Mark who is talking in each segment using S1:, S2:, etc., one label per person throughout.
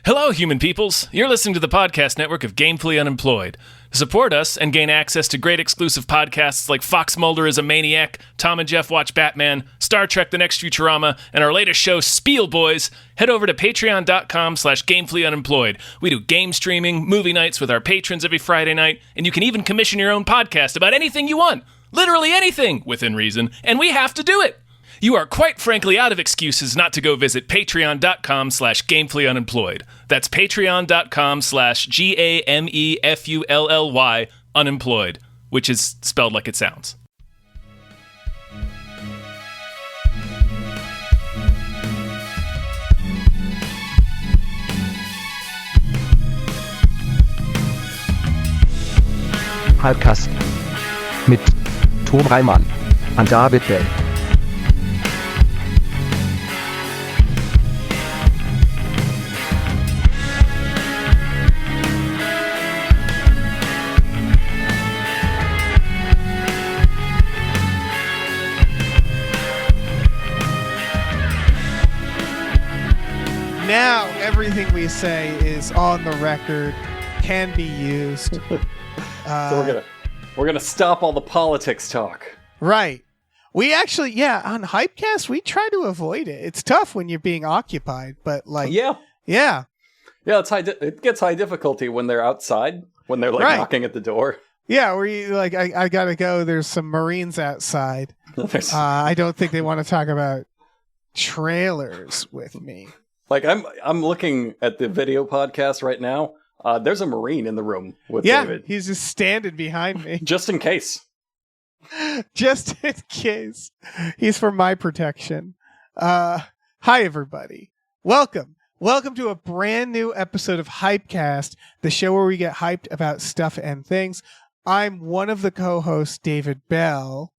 S1: Hello, human peoples. You're listening to the podcast network of Gamefully Unemployed. To support us and gain access to great exclusive podcasts like Fox Mulder is a Maniac, Tom and Jeff Watch Batman, Star Trek The Next Futurama, and our latest show, Spiel Boys, head over to patreon.com/gamefullyunemployed. We do game streaming, movie nights with our patrons every Friday night, and you can even commission your own podcast about anything you want. Literally anything, within reason, and we have to do it. You are quite frankly out of excuses not to go visit patreon.com/gamefullyunemployed. That's patreon.com/GAMEFULLY unemployed, which is spelled like it sounds.
S2: Hypecast mit Tom Reimann und David Bell.
S3: Now everything we say is on the record, can be used.
S4: So we're gonna stop all the politics talk.
S3: Right. We actually, on Hypecast, we try to avoid it. It's tough when you're being occupied, but
S4: Yeah, it's it gets high difficulty when they're outside, when they're knocking at the door.
S3: Yeah, where you I gotta go. There's some Marines outside. I don't think they want to talk about trailers with me.
S4: I'm looking at the video podcast right now. There's a Marine in the room with David.
S3: He's just standing behind me.
S4: Just in case.
S3: Just in case. He's for my protection. Hi, everybody. Welcome. Welcome to a brand new episode of Hypecast, the show where we get hyped about stuff and things. I'm one of the co-hosts, David Bell.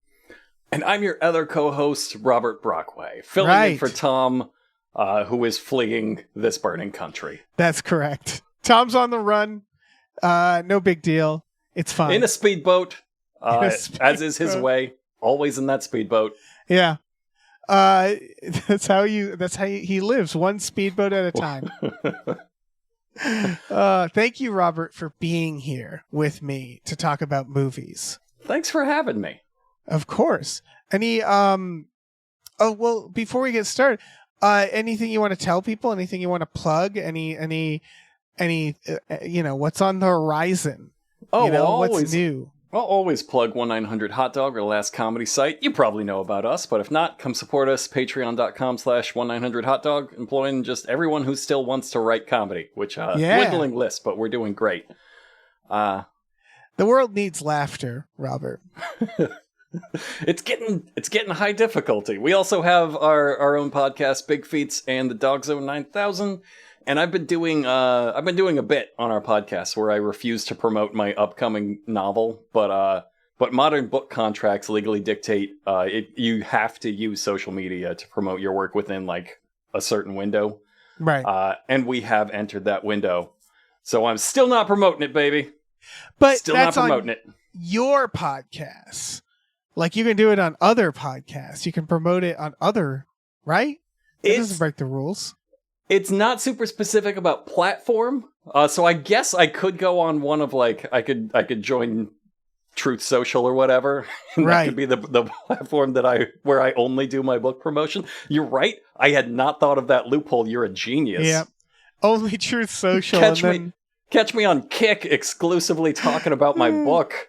S4: And I'm your other co-host, Robert Brockway, filling in for Tom, who is fleeing this burning country.
S3: That's correct. Tom's on the run. No big deal. It's fine.
S4: In a speedboat, as is his way. Always in that speedboat.
S3: Yeah. That's how he lives, one speedboat at a time. Thank you, Robert, for being here with me to talk about movies.
S4: Thanks for having me.
S3: Of course. Before we get started, anything you want to tell people? Anything you want to plug? Any what's on the horizon? What's new?
S4: I'll always plug 1-900-HOT-DOG, our last comedy site. You probably know about us, but if not, come support us, patreon.com/1-900-HOT-DOG, employing just everyone who still wants to write comedy, which dwindling list, but we're doing great.
S3: The world needs laughter, Robert.
S4: It's getting high difficulty. We also have our own podcast, Big Feats and the Dog Zone 9000. And I've been doing a bit on our podcast where I refuse to promote my upcoming novel, but modern book contracts legally dictate you have to use social media to promote your work within like a certain window,
S3: right?
S4: And we have entered that window, so I'm still not promoting it, baby.
S3: But
S4: still
S3: that's
S4: not promoting it.
S3: Your podcasts, like you can do it on other podcasts. You can promote it on other, right? It doesn't break the rules.
S4: It's not super specific about platform, so I guess I could go on one of I could join Truth Social or whatever, and that could be the platform where I only do my book promotion. You're right, I had not thought of that loophole. You're a genius.
S3: Yeah, only Truth Social.
S4: Catch me on Kick exclusively talking about my book.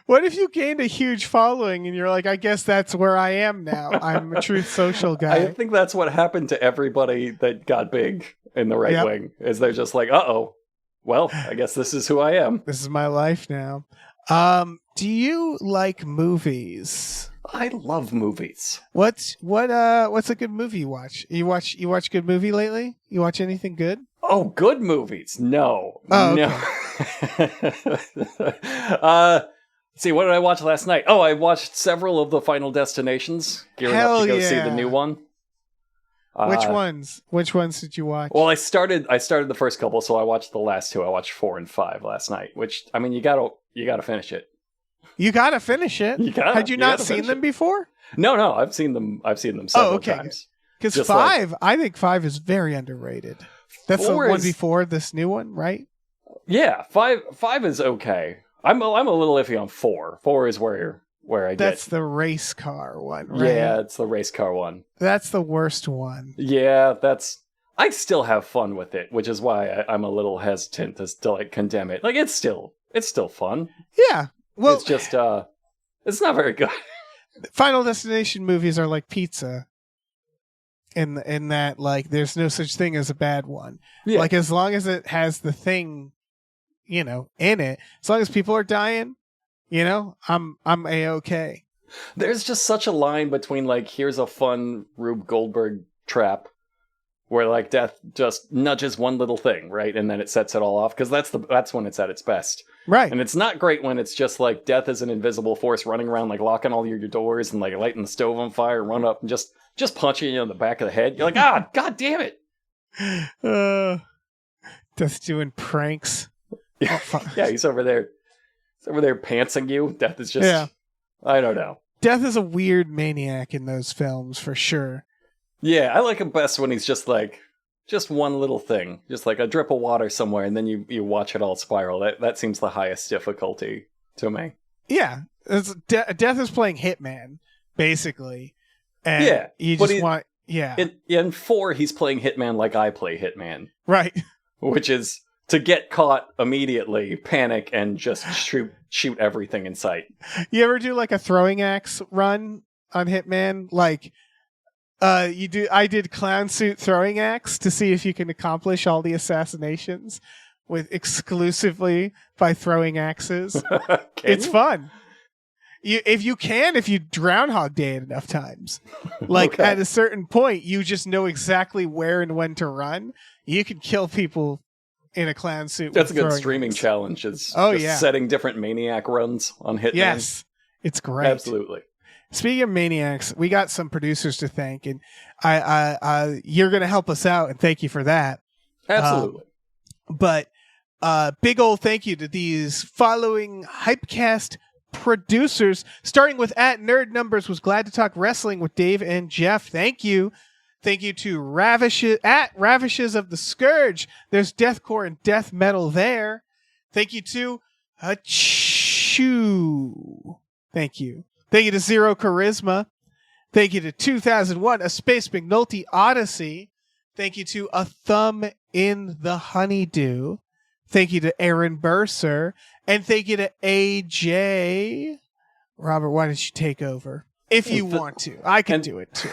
S3: What if you gained a huge following and you're like, I guess that's where I am now. I'm a Truth Social guy.
S4: I think that's what happened to everybody that got big in the right wing, is they're just like, uh-oh, well, I guess this is who I am.
S3: This is my life now. Do you like movies?
S4: I love movies.
S3: What's a good movie you watch? You watch good movie lately? You watch anything good?
S4: Oh, good movies? No.
S3: Oh, okay.
S4: No. See, what did I watch last night? Oh, I watched several of the Final Destinations. Gearing up to go see the new one.
S3: Which ones? Which ones did you watch?
S4: Well, I started the first couple, so I watched the last two. I watched 4 and 5 last night. Which, I mean, you gotta finish it.
S3: You gotta finish it. Had you not seen them before?
S4: No, I've seen them several times.
S3: Because 5, I think 5 is very underrated. That's the
S4: 4
S3: one
S4: is-
S3: before this new one, right?
S4: Yeah, 5 is okay. I'm a little iffy on 4. 4 is where I
S3: That's
S4: get.
S3: the race car one, right?
S4: Yeah, it's the race car one.
S3: That's the worst one.
S4: Yeah, I still have fun with it, which is why I'm a little hesitant to like condemn it. Like it's still fun.
S3: Yeah. Well,
S4: It's just it's not very good.
S3: Final Destination movies are like pizza. In that, like, there's no such thing as a bad one.
S4: Yeah.
S3: Like, as long as it has the thing, in it, as long as people are dying, I'm A-okay.
S4: There's just such a line between like here's a fun Rube Goldberg trap where like death just nudges one little thing, right? And then it sets it all off because that's when it's at its best.
S3: Right.
S4: And it's not great when it's just like death is an invisible force running around like locking all your doors and like lighting the stove on fire, run up and just punching you in the back of the head. You're like, god damn it.
S3: Death's doing pranks.
S4: Yeah, yeah, he's over there pantsing you. Death is just I don't know.
S3: Death is a weird maniac in those films for sure.
S4: Yeah, I like him best when he's just like, just one little thing. Just like a drip of water somewhere, and then you watch it all spiral. That seems the highest difficulty to me.
S3: Yeah. Death is playing Hitman, basically. And
S4: Yeah,
S3: you
S4: but
S3: just want... Yeah.
S4: In 4, he's playing Hitman like I play Hitman.
S3: Right.
S4: Which is to get caught immediately, panic, and just shoot everything in sight.
S3: You ever do like a throwing axe run on Hitman? Like... I did clown suit throwing axe to see if you can accomplish all the assassinations with exclusively by throwing axes. It's fun. If you Groundhog Day it enough times, like
S4: Okay.
S3: at a certain point, you just know exactly where and when to run. You can kill people in a clown suit.
S4: That's a
S3: with
S4: good
S3: throwing
S4: streaming
S3: axe.
S4: challenge. Is
S3: Oh,
S4: just
S3: yeah.
S4: setting different maniac runs on Hitman.
S3: Yes, it's great.
S4: Absolutely.
S3: Speaking of maniacs, we got some producers to thank, and I you're going to help us out, and thank you for that.
S4: Absolutely.
S3: But big old thank you to these following Hypecast producers, starting with @NerdNumbers was glad to talk wrestling with Dave and Jeff. Thank you. Thank you to Ravishes of the Scourge. There's deathcore and death metal there. Thank you to Achoo. Thank you. Thank you to Zero Charisma. Thank you to 2001, A Space McNulty Odyssey. Thank you to A Thumb in the Honeydew. Thank you to Aaron Burser. And thank you to AJ. Robert, why don't you take over? If you want to. I can do it too.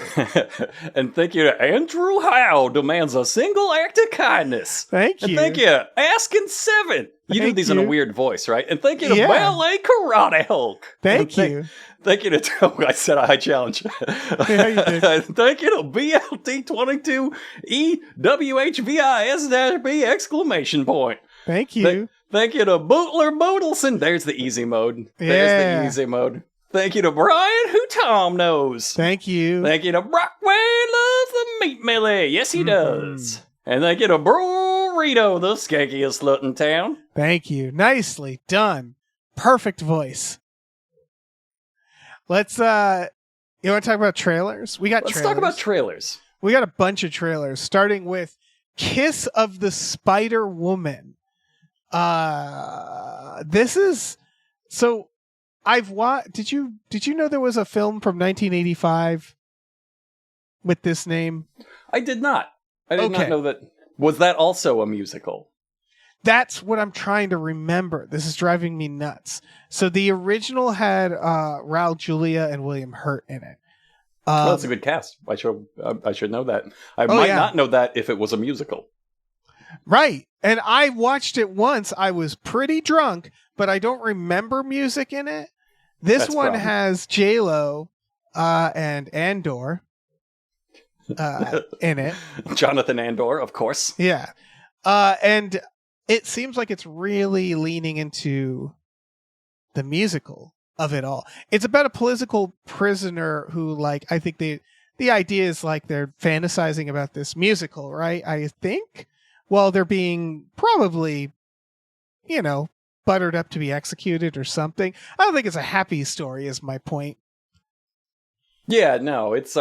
S4: And thank you to Andrew Howe, demands a single act of kindness.
S3: Thank you.
S4: And thank you, Asking Seven. You do
S3: Thank
S4: these in a
S3: you.
S4: weird voice, right? And thank you to
S3: Yeah.
S4: Ballet Karate Hulk.
S3: Thank
S4: And
S3: you.
S4: Thank you to... Oh, I said a high challenge.
S3: Yeah, you did.
S4: Thank you to BLT22 EWHVIS-B exclamation point.
S3: Thank you.
S4: Thank you to Bootler Boodleson. There's the easy mode. There's
S3: Yeah.
S4: the easy mode. Thank you to Brian, who Tom knows.
S3: Thank you.
S4: Thank you to Brockway, loves the meat millie. Yes, he does. And thank you to Burrito, the skankiest slut in town.
S3: Thank you. Nicely done. Perfect voice. Let's you want to talk about trailers? We got
S4: Let's
S3: trailers.
S4: talk about trailers.
S3: We got a bunch of trailers, starting with Kiss of the Spider Woman. This is so I've watched. Did you know there was a film from 1985 with this name?
S4: I did not. I did
S3: Okay.
S4: not know that. Was that also a musical?
S3: That's what I'm trying to remember. This is driving me nuts. So the original had Raul Julia and William Hurt in it.
S4: Well, that's a good cast. I should know that. I
S3: Oh,
S4: might
S3: yeah.
S4: not know that if it was a musical.
S3: Right. And I watched it once. I was pretty drunk, but I don't remember music in it. This
S4: That's
S3: one
S4: problem.
S3: has J-Lo and Andor in it.
S4: Jonathan Andor, of course.
S3: Yeah. And it seems like it's really leaning into the musical of it all. It's about a political prisoner who, like, I think the idea is like they're fantasizing about this musical, right? I think. Well, they're being probably, buttered up to be executed or something. I don't think it's a happy story, is my point.
S4: Yeah, no, it's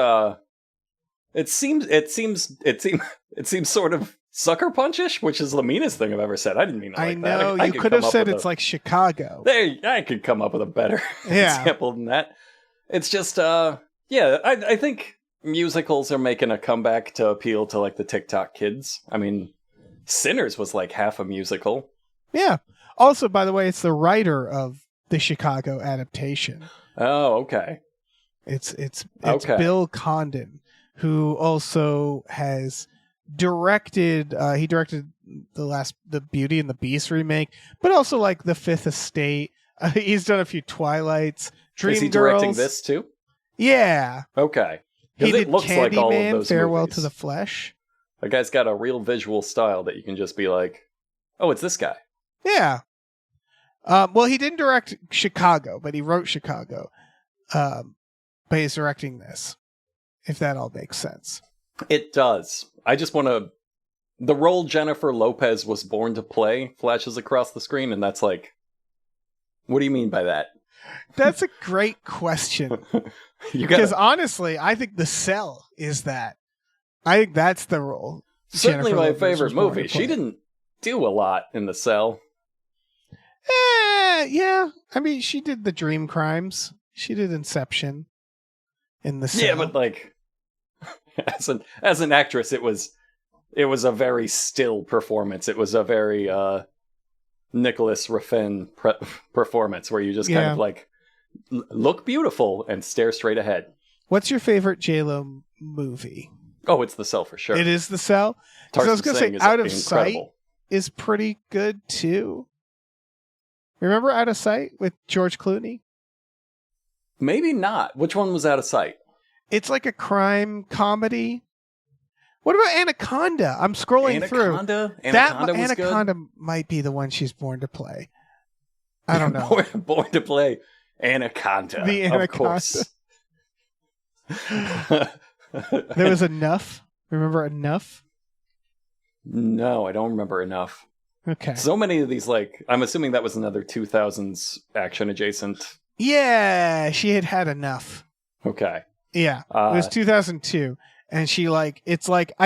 S4: it seems sort of sucker punchish, which is the meanest thing I've ever said. I didn't mean it like
S3: I know.
S4: that. I
S3: You
S4: could
S3: could
S4: come
S3: have
S4: up
S3: said
S4: with
S3: it's like Chicago.
S4: I could come up with a better example than that. It's just, I think musicals are making a comeback to appeal to like the TikTok kids. I mean, Sinners was like half a musical.
S3: Yeah. Also, by the way, it's the writer of the Chicago adaptation.
S4: Oh, okay.
S3: It's
S4: Okay.
S3: Bill Condon, who also has directed. He directed the Beauty and the Beast remake, but also like The Fifth Estate. He's done a few Twilights. Dreamgirls.
S4: Is he directing this too?
S3: Yeah.
S4: Okay.
S3: He
S4: 'Cause
S3: did
S4: it looks like all of
S3: Candyman,
S4: those
S3: Farewell
S4: movies.
S3: to the Flesh.
S4: The guy's got a real visual style that you can just be like, oh, it's this guy.
S3: Yeah. Well, he didn't direct Chicago, but he wrote Chicago. But he's directing this, if that all makes sense.
S4: It does. I just want to... The role Jennifer Lopez was born to play flashes across the screen, and that's like... What do you mean by that?
S3: That's a great question.
S4: You
S3: Because
S4: got
S3: honestly, I think The Cell is that. I think that's the role.
S4: certainly
S3: Jennifer
S4: my
S3: Lopez was
S4: favorite
S3: born
S4: movie.
S3: to
S4: She
S3: play.
S4: didn't do a lot in The Cell.
S3: Yeah. I mean, she did the Dream Crimes. She did Inception in The Cell.
S4: Yeah, but like as an actress, it was a very still performance. It was a very Nicholas Refn performance where you just kind of like look beautiful and stare straight ahead.
S3: What's your favorite J-Lo movie?
S4: Oh, it's The Cell for sure.
S3: It is The Cell? 'Cause I was going to say,
S4: Tarzan
S3: Out of
S4: is
S3: Sight
S4: incredible.
S3: is pretty good too. Remember Out of Sight with George Clooney?
S4: Maybe not. Which one was Out of Sight?
S3: It's like a crime comedy. What about Anaconda? I'm scrolling through.
S4: Anaconda was
S3: Anaconda might be the one she's born to play. I don't know.
S4: Born to play Anaconda.
S3: The
S4: Of
S3: Anaconda.
S4: course.
S3: There was Enough. Remember Enough?
S4: No, I don't remember enough.
S3: Okay.
S4: So many of these, like, I'm assuming that was another 2000s action adjacent.
S3: Yeah, she had enough.
S4: Okay.
S3: Yeah, it was 2002, and she I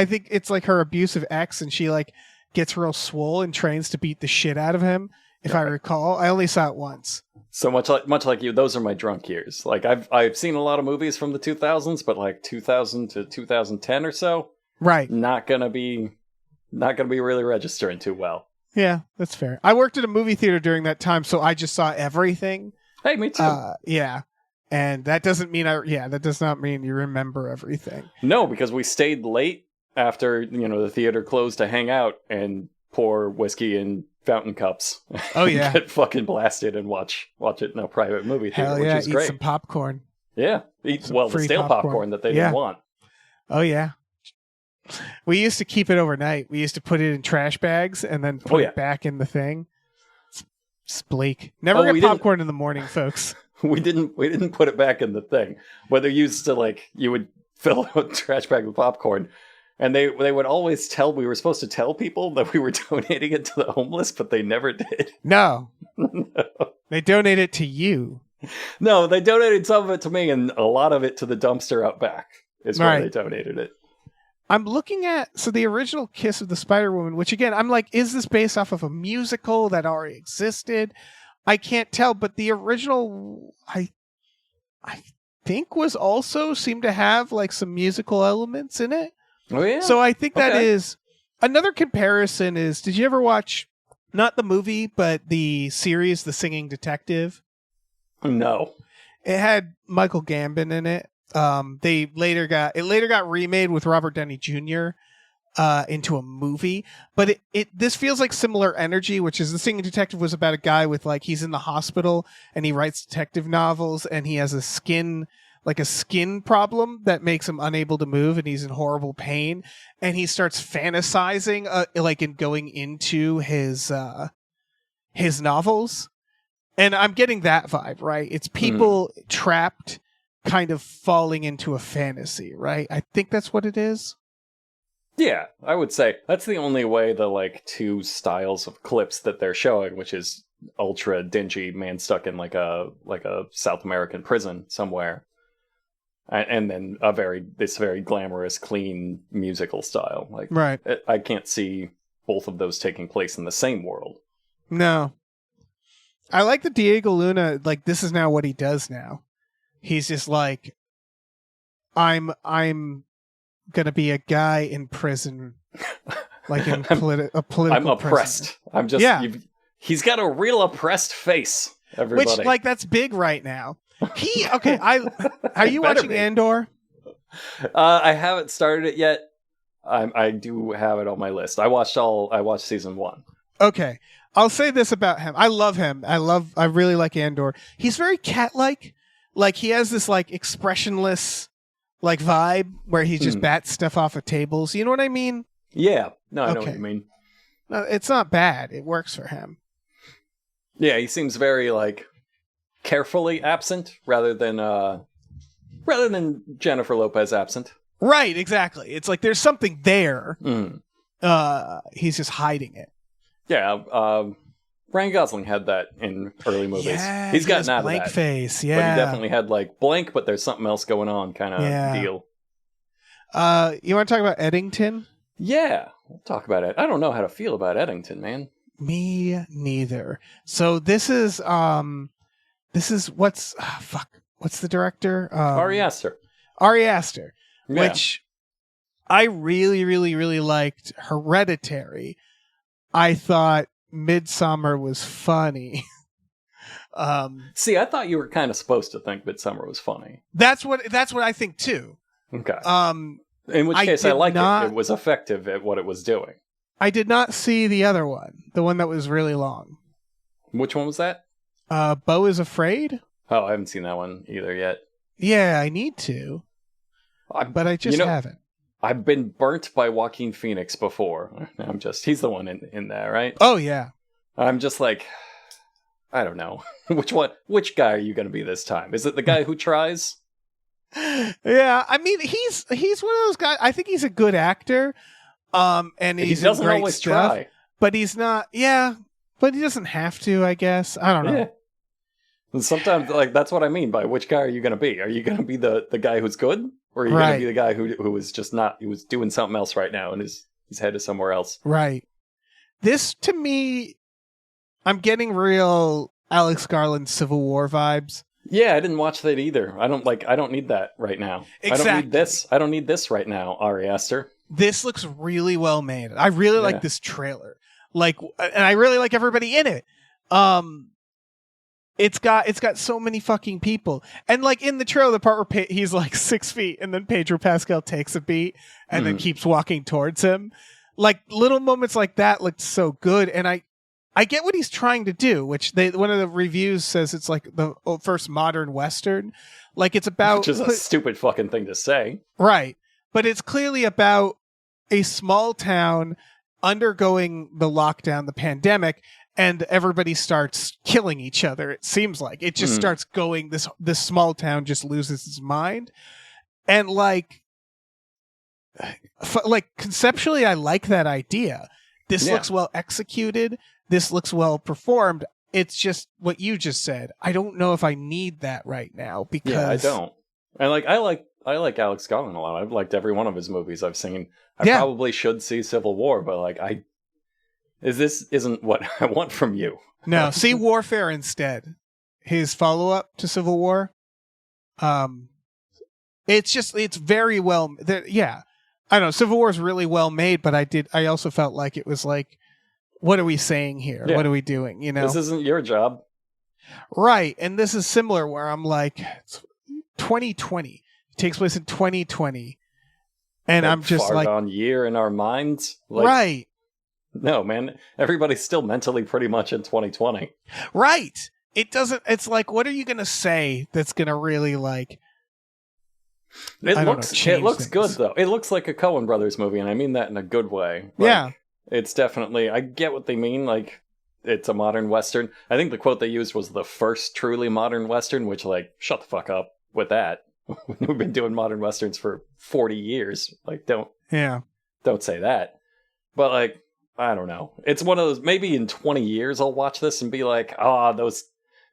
S3: think it's like her abusive ex, and she like gets real swole and trains to beat the shit out of him. If I recall, I only saw it once.
S4: So much like you, those are my drunk years. Like I've seen a lot of movies from the 2000s, but like 2000 to 2010 or so,
S3: Right.
S4: not gonna be really registering too well.
S3: Yeah, that's fair. I worked at a movie theater during that time, so I just saw everything.
S4: Hey, me too.
S3: Yeah. And that doesn't mean that does not mean you remember everything.
S4: No, because we stayed late after, the theater closed to hang out and pour whiskey in fountain cups.
S3: Oh yeah.
S4: Get fucking blasted and watch it in a private movie theater,
S3: Hell yeah,
S4: which is
S3: eat
S4: great.
S3: some popcorn.
S4: Yeah. Eat
S3: Some
S4: the
S3: free
S4: stale popcorn,
S3: popcorn
S4: that they
S3: Yeah.
S4: didn't want.
S3: Oh yeah. We used to keep it overnight. We used to put it in trash bags and then put it back in the thing. It's bleak. Never get popcorn in the morning, folks.
S4: We didn't put it back in the thing. But they used to you would fill a trash bag with popcorn, and they would always we were supposed to tell people that we were donating it to the homeless, but they never did.
S3: No. They donate it to you.
S4: No, they donated some of it to me and a lot of it to the dumpster out back is where they donated it.
S3: I'm looking at the original Kiss of the Spider-Woman, which again, I'm like, is this based off of a musical that already existed? I can't tell, but the original, I think was also seemed to have like some musical elements in it.
S4: Oh yeah.
S3: So I think that is another comparison is, did you ever watch, not the movie, but the series, The Singing Detective?
S4: No.
S3: It had Michael Gambon in it. It later got remade with Robert Downey Jr. Into a movie, but this feels like similar energy, which is The Singing Detective was about a guy with he's in the hospital and he writes detective novels and he has a skin problem that makes him unable to move and he's in horrible pain and he starts fantasizing and going into his novels, and I'm getting that vibe, right? It's people trapped kind of falling into a fantasy, right? I think that's what it is.
S4: Yeah, I would say that's the only way the two styles of clips that they're showing, which is ultra dingy man stuck in like a South American prison somewhere. and then this very glamorous, clean musical style. Like,
S3: Right.
S4: I can't see both of those taking place in the same world.
S3: No. I like that Diego Luna, like, this is now what he does now. He's just like, I'm gonna be a guy in prison, like in a political
S4: I'm oppressed.
S3: prisoner.
S4: I'm just, he's got a real oppressed face, everybody.
S3: Which, like, that's big right now. Are you
S4: Better
S3: watching
S4: be.
S3: Andor?
S4: I haven't started it yet. I do have it on my list. I watched season 1.
S3: Okay. I'll say this about him. I love him. I really like Andor. He's very cat-like. Like, he has this, like, expressionless, like, vibe where he just bats stuff off of tables. You know what I mean?
S4: Yeah. No, I know what you mean.
S3: No, it's not bad. It works for him.
S4: Yeah, he seems very, like, carefully absent rather than Jennifer Lopez absent.
S3: Right, exactly. It's like there's something there. He's just hiding it.
S4: Yeah, Ryan Gosling had that in early movies.
S3: Yeah,
S4: he's gotten out of
S3: blank
S4: that.
S3: face. Yeah,
S4: But he definitely had like blank, but there's something else going on kind of deal.
S3: You want to talk about Eddington?
S4: Yeah, we'll talk about it. I don't know how to feel about Eddington, man.
S3: Me neither. So this is what's the director?
S4: Ari Aster.
S3: Ari Aster,
S4: Yeah.
S3: which I really, really, really liked. Hereditary. I thought Midsommar was funny.
S4: See, I thought you were kind of supposed to think Midsummer was funny.
S3: That's what I think too.
S4: Okay. In which
S3: I
S4: case, I
S3: did
S4: like
S3: not-
S4: it. It was effective at what it was doing.
S3: I did not see the other one, the one that was really long.
S4: Which one was that?
S3: Beau is Afraid?
S4: Oh, I haven't seen that one either yet.
S3: Yeah, I need to, but I just haven't.
S4: I've been burnt by Joaquin Phoenix before. He's the one in there, right?
S3: Oh, yeah.
S4: I'm just like, I don't know. Which guy are you going to be this time? Is it the guy who tries?
S3: Yeah, I mean, he's one of those guys. I think he's a good actor. And
S4: He
S3: he's
S4: doesn't
S3: in great
S4: always
S3: stuff,
S4: try.
S3: but he's not. Yeah, but he doesn't have to. I guess I don't know.
S4: Yeah. And sometimes, like, that's what I mean by which guy are you going to be? Are you going to be the guy who's good? Or are you going to be the guy who is just not, who was doing something else right now and his head is somewhere else?
S3: Right. This, to me, I'm getting real Alex Garland Civil War vibes.
S4: Yeah, I didn't watch that either. I don't need that right now.
S3: Exactly.
S4: I don't need this right now, Ari Aster.
S3: This looks really well made. I really like this trailer. Like, and I really like everybody in it. It's got so many fucking people. And like in the trailer, the part where he's like 6 feet and then Pedro Pascal takes a beat and then keeps walking towards him. Like little moments like that looked so good. And I get what he's trying to do, which one of the reviews says it's like the first modern Western. Like it's about...
S4: Which is a stupid fucking thing to say.
S3: Right. But it's clearly about a small town undergoing the lockdown, the pandemic, and everybody starts killing each other. It seems like it just starts going. This small town just loses its mind, and like conceptually, I like that idea. This looks well executed. This looks well performed. It's just what you just said. I don't know if I need that right now because
S4: I don't. And like I like Alex Garland a lot. I've liked every one of his movies I've seen. I probably should see Civil War, but like this isn't what I want from you.
S3: No, see Warfare instead. His follow-up to Civil War. It's very well. Yeah, I don't know. Civil War is really well made, but I also felt like it was like, what are we saying here?
S4: Yeah.
S3: What are we doing? You know,
S4: this isn't your job,
S3: right? And this is similar, where I'm like, it's 2020. It takes place in 2020, and I'm just
S4: far
S3: like,
S4: gone year in our minds, like,
S3: right?
S4: No, man. Everybody's still mentally pretty much in 2020.
S3: Right. It doesn't. It's like, what are you gonna say that's gonna really like?
S4: It looks good though. It looks like a Coen Brothers movie, and I mean that in a good way. Like,
S3: yeah.
S4: It's definitely. I get what they mean. Like, it's a modern Western. I think the quote they used was the first truly modern Western, which, like, shut the fuck up with that. We've been doing modern Westerns for 40 years. Like, don't say that. But like, I don't know. It's one of those, maybe in 20 years I'll watch this and be like,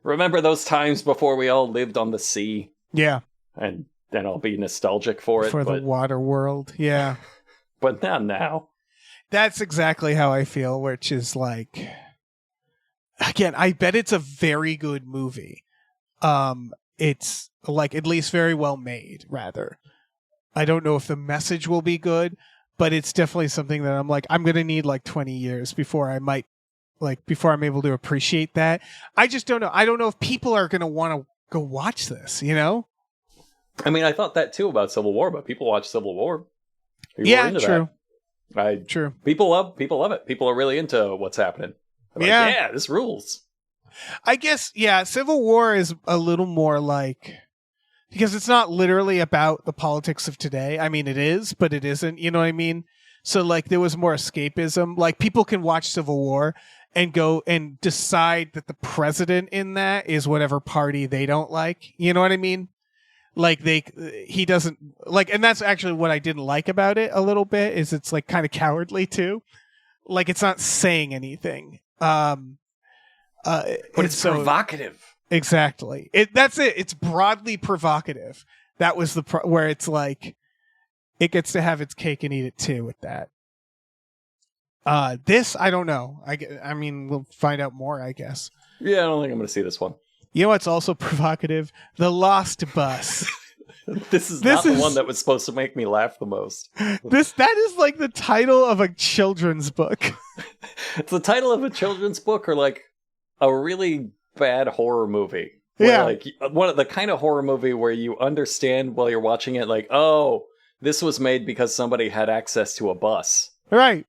S4: remember those times before we all lived on the sea?
S3: Yeah.
S4: And I'll be nostalgic for it.
S3: For the water world. Yeah.
S4: But not now.
S3: That's exactly how I feel, which is like, again, I bet it's a very good movie. It's like at least very well made, rather. I don't know if the message will be good, but it's definitely something that I'm like, I'm going to need like 20 years before I'm able to appreciate that. I just don't know. I don't know if people are going to want to go watch this, you know?
S4: I mean, I thought that too about Civil War, but people watch Civil War.
S3: Yeah, true.
S4: True. People love it. People are really into what's happening. They're
S3: yeah.
S4: Like, yeah, this rules.
S3: I guess, yeah, Civil War is a little more like, because it's not literally about the politics of today. I mean, it is, but it isn't, you know what I mean? So like there was more escapism. Like people can watch Civil War and go and decide that the president in that is whatever party they don't like. You know what I mean? Like he doesn't like, and that's actually what I didn't like about it a little bit, is it's like kind of cowardly too. Like it's not saying anything.
S4: But it's provocative.
S3: Exactly. That's it. It's broadly provocative. That was where it's like, it gets to have its cake and eat it too with that. This, I don't know. I mean, we'll find out more, I guess.
S4: Yeah, I don't think I'm going to see this one.
S3: You know what's also provocative? The Lost Bus.
S4: This is not the one that was supposed to make me laugh the most.
S3: That is like the title of a children's book.
S4: It's the title of a children's book, or like a really bad horror movie. Where,
S3: yeah.
S4: Like one of the kind of horror movie where you understand while you're watching it, like, oh, this was made because somebody had access to a bus.
S3: Right.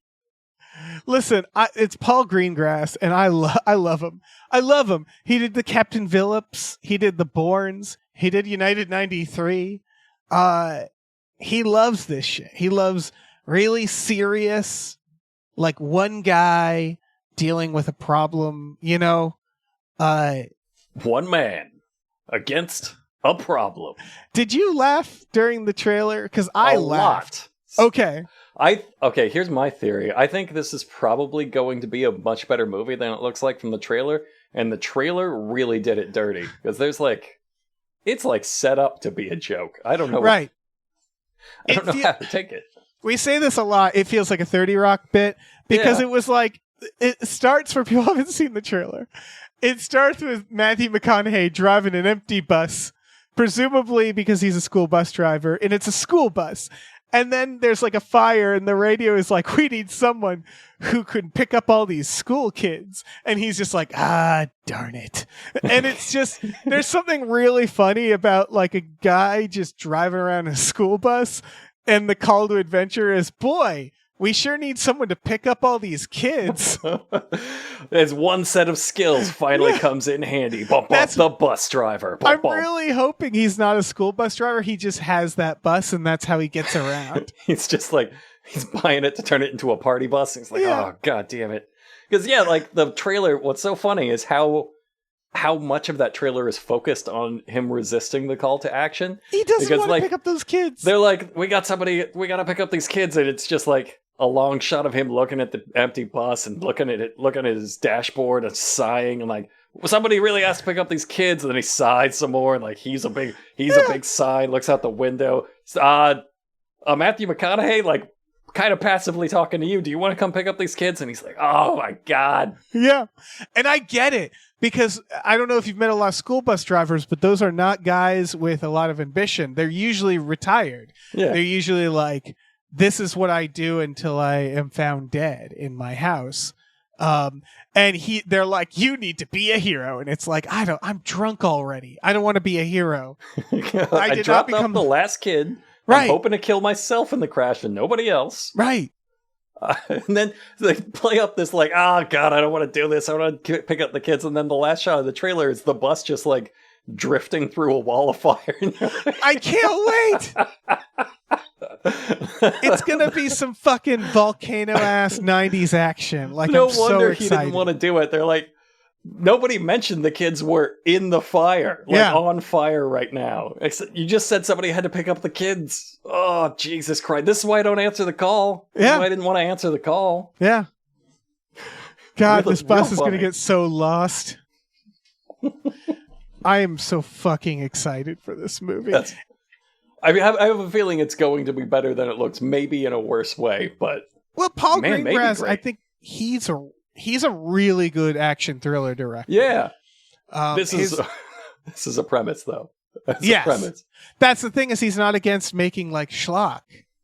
S3: Listen, it's Paul Greengrass, and I love him. I love him. He did the Captain Phillips. He did the Bournes. He did United 93. He loves this shit. He loves really serious, like one guy dealing with a problem, you know?
S4: One man against a problem.
S3: Did you laugh during the trailer? Because I laughed. Okay.
S4: Okay, here's my theory. I think this is probably going to be a much better movie than it looks like from the trailer, and the trailer really did it dirty, because there's like, it's like set up to be a joke. I don't know.
S3: Right.
S4: I don't know how to take it.
S3: We say this a lot. It feels like a 30 Rock bit, because it was like, it starts, for people who haven't seen the trailer, it starts with Matthew McConaughey driving an empty bus, presumably because he's a school bus driver, and it's a school bus. And then there's like a fire, and the radio is like, we need someone who could pick up all these school kids. And he's just like, darn it. And it's just, there's something really funny about like a guy just driving around a school bus, and the call to adventure is, boy, we sure need someone to pick up all these kids.
S4: There's one set of skills finally comes in handy. That's the bus driver.
S3: I'm really hoping he's not a school bus driver. He just has that bus, and that's how he gets around.
S4: He's just like, he's buying it to turn it into a party bus. He's like, oh, God damn it. Because, yeah, like the trailer, what's so funny is how much of that trailer is focused on him resisting the call to action.
S3: He doesn't want to pick up those kids.
S4: They're like, we got to pick up these kids, and it's just like a long shot of him looking at the empty bus and looking at his dashboard and sighing, and like, somebody really has to pick up these kids, and then he sighs some more, and like he's a big sigh, looks out the window. Matthew McConaughey, like, kind of passively talking to you. Do you want to come pick up these kids? And he's like, oh my God.
S3: Yeah. And I get it, because I don't know if you've met a lot of school bus drivers, but those are not guys with a lot of ambition. They're usually retired.
S4: Yeah.
S3: They're usually like, this is what I do until I am found dead in my house. And they're like, you need to be a hero. And it's like, I'm drunk already. I don't want to be a hero.
S4: I dropped off the last kid.
S3: Right.
S4: I'm hoping to kill myself in the crash and nobody else.
S3: Right.
S4: And then they play up this like, oh God, I don't want to do this. I want to pick up the kids. And then the last shot of the trailer is the bus just like drifting through a wall of fire.
S3: I can't wait. It's gonna be some fucking volcano-ass 90s action. Like,
S4: no
S3: I'm
S4: wonder
S3: so
S4: he didn't want to do it. They're like, nobody mentioned the kids were in the fire, like on fire right now. You just said somebody had to pick up the kids. Oh, Jesus Christ. This is why I don't answer the call. This is why I didn't want to answer the call.
S3: Yeah. God, this bus is going to get so lost. I am so fucking excited for this movie.
S4: I mean, I have a feeling it's going to be better than it looks, maybe in a worse way, but...
S3: Well, Paul
S4: Man, maybe
S3: Greengrass,
S4: great.
S3: I think he's a really good action thriller director.
S4: Yeah.
S3: This
S4: This is a premise, though. That's
S3: Yes.
S4: a premise.
S3: That's the thing, is he's not against making like schlock,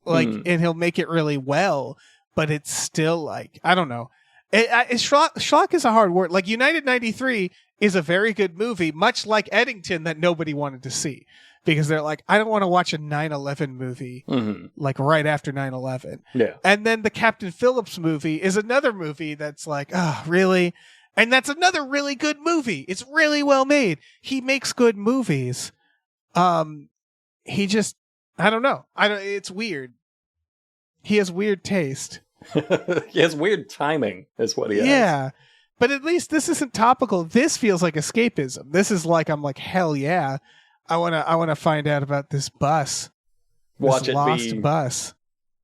S3: and he'll make it really well, but it's still like, I don't know. Schlock is a hard word. Like United 93 is a very good movie, much like Eddington, that nobody wanted to see because they're like, I don't want to watch a 9/11 movie like right after 9/11.
S4: Yeah.
S3: And then the Captain Phillips movie is another movie that's like, oh, really? And that's another really good movie. It's really well made. He makes good movies. He just, I don't know. It's weird. He has weird taste.
S4: He has weird timing, is what he has.
S3: Yeah. But at least this isn't topical. This feels like escapism. This is like, I'm like, hell yeah. I wanna find out about this bus.
S4: Watch
S3: this
S4: it
S3: lost
S4: be
S3: bus.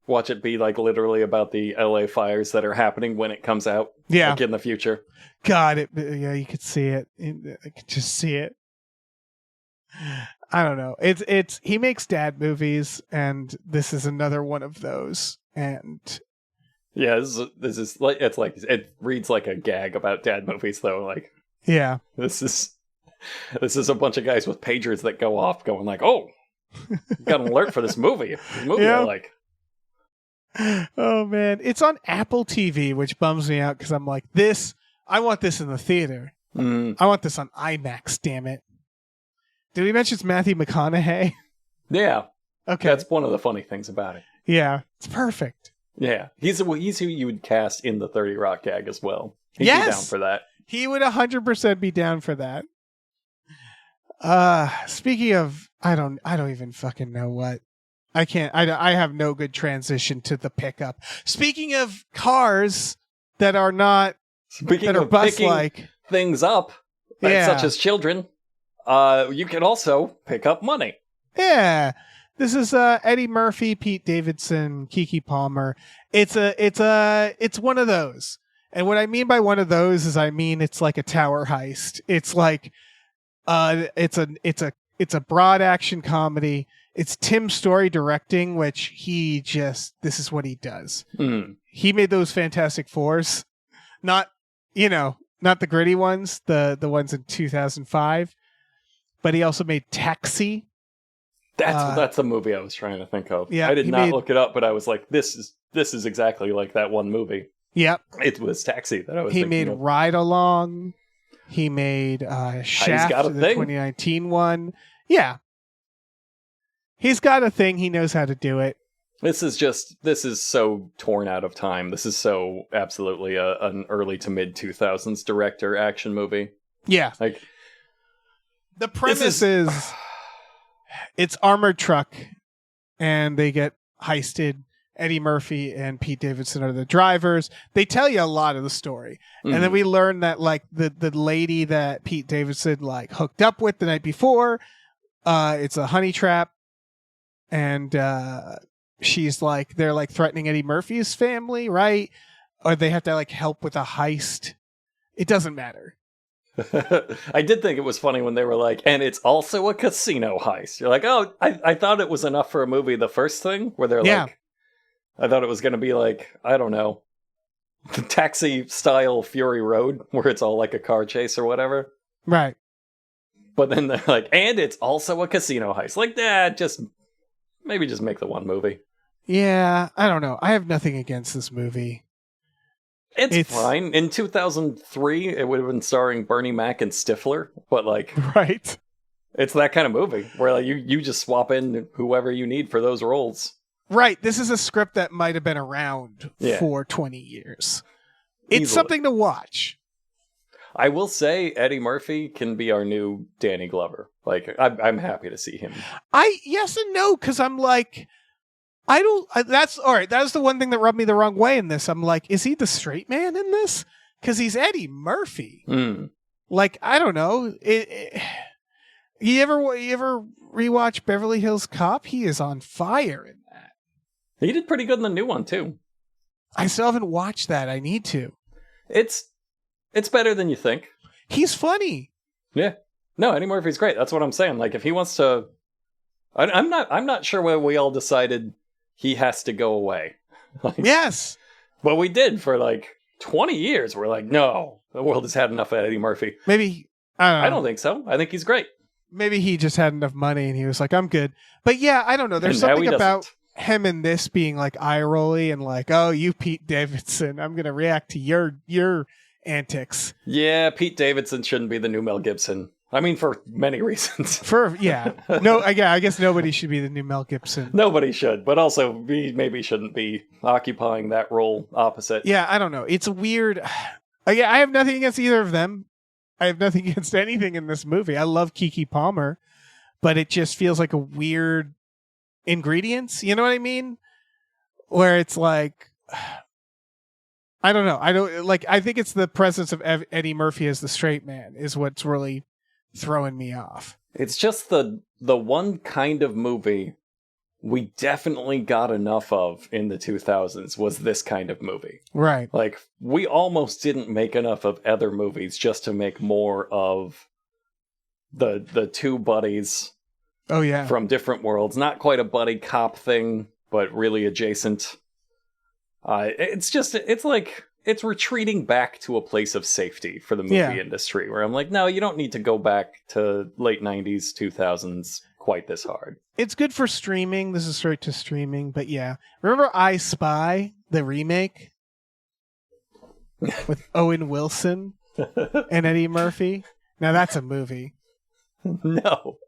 S4: Watch it be like literally about the LA fires that are happening when it comes out.
S3: Yeah.
S4: Like in the future.
S3: God, yeah, you could see it. I could just see it. I don't know. It's he makes dad movies, and this is another one of those. And
S4: yeah, this is like it reads like a gag about dad movies though. Like,
S3: yeah,
S4: this is a bunch of guys with pagers that go off, going like, "Oh, got an alert for this movie. This movie
S3: Yeah.
S4: I like."
S3: Oh man, it's on Apple TV, which bums me out because I'm like, this. I want this in the theater. I want this on IMAX. Damn it! Did we mention it's Matthew McConaughey?
S4: Yeah,
S3: Okay,
S4: that's one of the funny things about it.
S3: yeah, it's perfect.
S4: Yeah, he's who you would cast in the 30 Rock gag as well. He'd be
S3: Yes!
S4: down for that.
S3: He would 100% be down for that. Speaking of, I don't even fucking know what. I can't. I have no good transition to the pickup. Speaking of cars that are not
S4: Speaking
S3: that are
S4: of
S3: bus
S4: picking
S3: like,
S4: things up,
S3: Yeah.
S4: such as children, you can also pick up money.
S3: yeah. This is Eddie Murphy, Pete Davidson, Keke Palmer. It's one of those. And what I mean by one of those is it's like a tower heist. It's like it's a broad action comedy. It's Tim Story directing, which this is what he does. He made those Fantastic Fours, not the gritty ones, the ones in 2005, but he also made Taxi.
S4: That's the movie I was trying to think of.
S3: Yeah,
S4: I did
S3: he
S4: not
S3: made-
S4: look it up, but I was like, this is exactly like that one movie.
S3: Yep.
S4: It was Taxi that I was
S3: He
S4: thinking
S3: made
S4: of.
S3: Ride Along. He made Shaft,
S4: got a
S3: the
S4: thing.
S3: 2019 one. Yeah. He's got a thing. He knows how to do it.
S4: This is so torn out of time. This is so absolutely an early to mid 2000s director action movie.
S3: Yeah.
S4: Like,
S3: The premise is it's armored truck and they get heisted. Eddie Murphy and Pete Davidson are the drivers. They tell you a lot of the story. And then we learn that like the lady that Pete Davidson like hooked up with the night before, it's a honey trap. And she's like, they're like threatening Eddie Murphy's family, right? Or they have to like help with a heist. It doesn't matter.
S4: I did think it was funny when they were like, and it's also a casino heist. You're like, oh, I thought it was enough for a movie. The first thing where they're
S3: Yeah.
S4: like, I thought it was going to be like, I don't know, the Taxi style Fury Road where it's all like a car chase or whatever.
S3: Right.
S4: But then they're like, and it's also a casino heist. Like, maybe just make the one movie.
S3: Yeah. I don't know. I have nothing against this movie.
S4: It's fine. In 2003, it would have been starring Bernie Mac and Stifler, but like,
S3: Right.
S4: it's that kind of movie where like, you just swap in whoever you need for those roles.
S3: Right. This is a script that might have been around for 20 years. It's
S4: Easily.
S3: something to watch.
S4: I will say Eddie Murphy can be our new Danny Glover. Like, I'm happy to see him.
S3: Yes and no, because I'm like, that's all right. That's the one thing that rubbed me the wrong way in this. I'm like, is he the straight man in this? Because he's Eddie Murphy. Like, I don't know. You ever rewatch Beverly Hills Cop? He is on fire in that.
S4: He did pretty good in the new one, too.
S3: I still haven't watched that. I need to.
S4: It's better than you think.
S3: He's funny.
S4: Yeah. No, Eddie Murphy's great. That's what I'm saying. Like, if he wants to I'm not sure when we all decided he has to go away.
S3: Yes.
S4: But we did for like 20 years. We're like, no, the world has had enough of Eddie Murphy.
S3: Maybe, I don't know.
S4: I don't think so. I think he's great.
S3: Maybe he just had enough money and he was like, I'm good. But yeah, I don't know. There's
S4: And now
S3: something
S4: he
S3: about
S4: doesn't.
S3: him and this being like eye-rolly and like, oh, you Pete Davidson, I'm going to react to your antics.
S4: Yeah, Pete Davidson shouldn't be the new Mel Gibson. I mean, for many reasons.
S3: I guess nobody should be the new Mel Gibson.
S4: Nobody should, but also he maybe shouldn't be occupying that role opposite.
S3: Yeah, I don't know. It's a weird. I have nothing against either of them. I have nothing against anything in this movie. I love Keke Palmer, but it just feels like a weird ingredients. You know what I mean? Where it's like, I don't know. I think it's the presence of Eddie Murphy as the straight man is what's really throwing me off.
S4: It's just the one kind of movie we definitely got enough of in the 2000s was this kind of movie.
S3: Right.
S4: Like, we almost didn't make enough of other movies just to make more of the two buddies
S3: Oh yeah.
S4: from different worlds. Not quite a buddy cop thing, but really adjacent. It's retreating back to a place of safety for the movie industry, where I'm like, no, you don't need to go back to late 90s, 2000s quite this hard.
S3: It's good for streaming. This is straight to streaming, but yeah. Remember I Spy, the remake? With Owen Wilson and Eddie Murphy? Now that's a movie.
S4: No.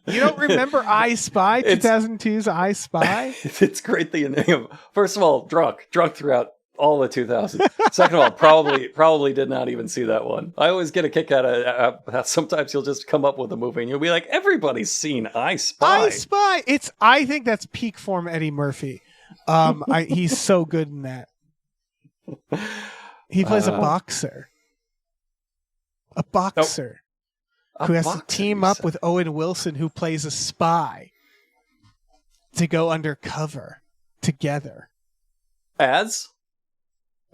S3: You don't remember I Spy? 2002's I Spy?
S4: It's great that you name. First of all, drunk throughout all the 2000s. Second of all, probably did not even see that one. I always get a kick out of sometimes you'll just come up with a movie and you'll be like, everybody's seen I Spy.
S3: I Spy. I think that's peak form Eddie Murphy. He's so good in that. He plays a boxer. A boxer. Who has to team up with Owen Wilson, who plays a spy, to go undercover together.
S4: As?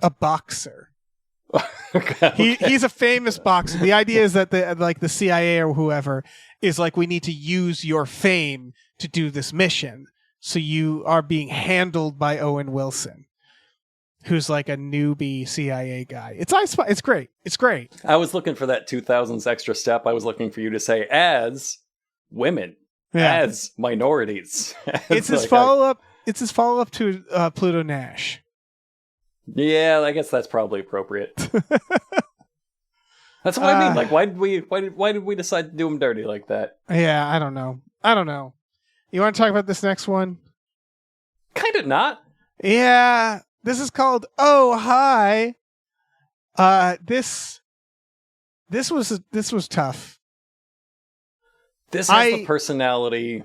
S3: A boxer.
S4: Okay.
S3: He's a famous boxer. The idea is that the CIA or whoever is like, we need to use your fame to do this mission. So you are being handled by Owen Wilson, who's like a newbie CIA guy. It's I Spy. It's great. It's great.
S4: I was looking for that 2000s extra step. I was looking for you to say as women, as minorities.
S3: It's his follow-up. It's his follow-up to Pluto Nash.
S4: Yeah, I guess that's probably appropriate. That's what I mean. Like, why did we decide to do him dirty like that?
S3: Yeah, I don't know. You want to talk about this next one?
S4: Kind of not.
S3: Yeah, this is called Oh Hi. This was tough.
S4: This has the personality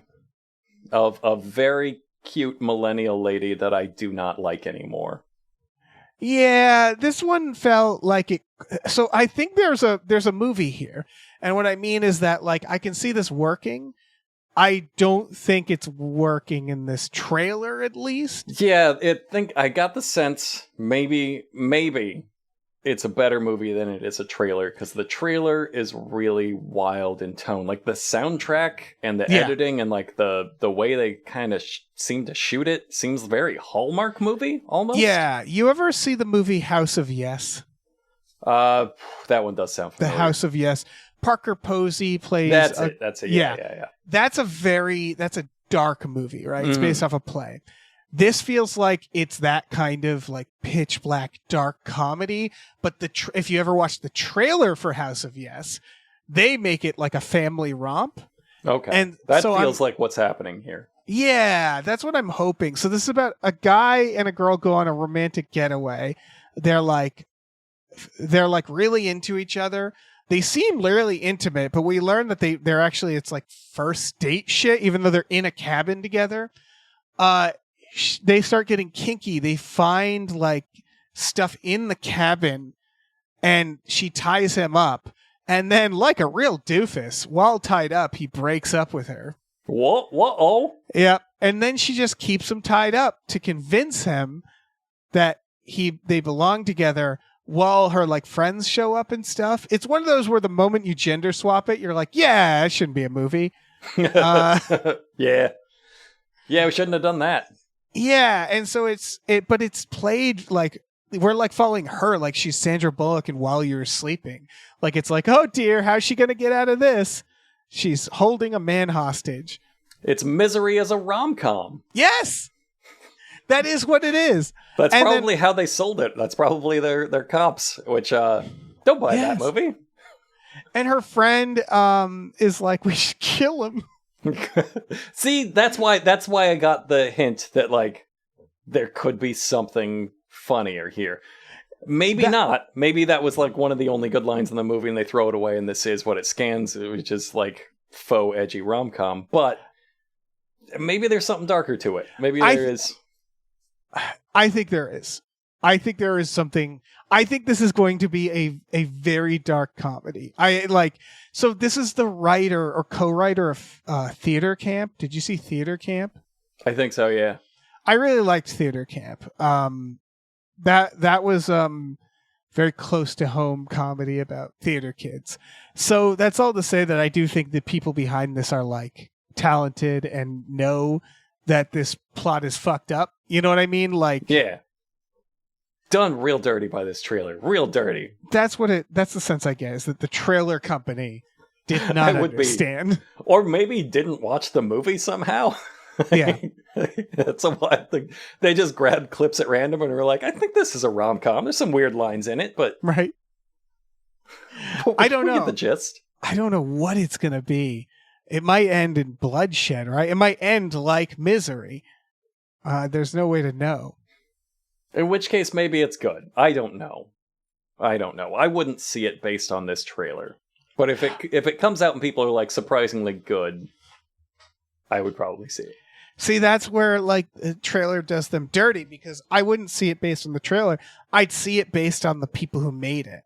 S4: of a very cute millennial lady that I do not like anymore.
S3: Yeah, this one felt like it. So I think there's a movie here, and what I mean is that like I can see this working. I don't think it's working in this trailer, at least.
S4: Yeah, I got the sense maybe it's a better movie than it is a trailer, because the trailer is really wild in tone. Like the soundtrack and the editing and like the way they kind of seem to shoot it seems very Hallmark movie almost.
S3: Yeah, you ever see the movie House of Yes?
S4: That one does sound familiar.
S3: The House of Yes. Parker Posey plays.
S4: That's it. Yeah.
S3: That's a dark movie, right? It's based off a play. This feels like it's that kind of like pitch black dark comedy, but if you ever watch the trailer for House of Yes, they make it like a family romp.
S4: Okay.
S3: And
S4: that feels like what's happening here.
S3: Yeah, that's what I'm hoping. So this is about a guy and a girl go on a romantic getaway. They're like really into each other. They seem really intimate, but we learn that they're actually, it's like first date shit, even though they're in a cabin together. They start getting kinky. They find like stuff in the cabin and she ties him up. And then like a real doofus, while tied up, he breaks up with her.
S4: What? Oh?
S3: Yeah. And then she just keeps him tied up to convince him that they belong together, while her like friends show up and stuff. It's one of those where the moment you gender swap it, you're like, yeah, it shouldn't be a movie.
S4: Yeah. Yeah, we shouldn't have done that.
S3: Yeah, and so but it's played like we're like following her like she's Sandra Bullock and While You're Sleeping. Like it's like, oh dear, how's she gonna get out of this? She's holding a man hostage.
S4: It's Misery as a rom-com.
S3: Yes! That is what it is.
S4: That's probably how they sold it. That's probably their comps, which don't buy that movie.
S3: And her friend is like, we should kill him.
S4: See, that's why I got the hint that like there could be something funnier here. Maybe not. Maybe that was like one of the only good lines in the movie and they throw it away and this is what it scans, which is like faux edgy rom-com. But maybe there's something darker to it. Maybe there is.
S3: I think there is. I think there is something. I think this is going to be a very dark comedy. So this is the writer or co-writer of Theater Camp. Did you see Theater Camp?
S4: I think so, yeah.
S3: I really liked Theater Camp. That was very close to home comedy about theater kids. So that's all to say that I do think the people behind this are like talented and know that this plot is fucked up. You know what I mean? Like,
S4: yeah. Done real dirty by this trailer. Real dirty.
S3: That's the sense I get, is that the trailer company did not understand.
S4: Or maybe didn't watch the movie somehow.
S3: Yeah.
S4: That's a wild thing. They just grabbed clips at random and were like, I think this is a rom-com. There's some weird lines in it, but...
S3: Right. I don't know.
S4: Get the gist.
S3: I don't know what it's going to be. It might end in bloodshed, right? It might end like Misery. There's no way to know.
S4: In which case, maybe it's good. I don't know. I wouldn't see it based on this trailer. But if it comes out and people are like surprisingly good, I would probably see it.
S3: See, that's where like the trailer does them dirty, because I wouldn't see it based on the trailer. I'd see it based on the people who made it.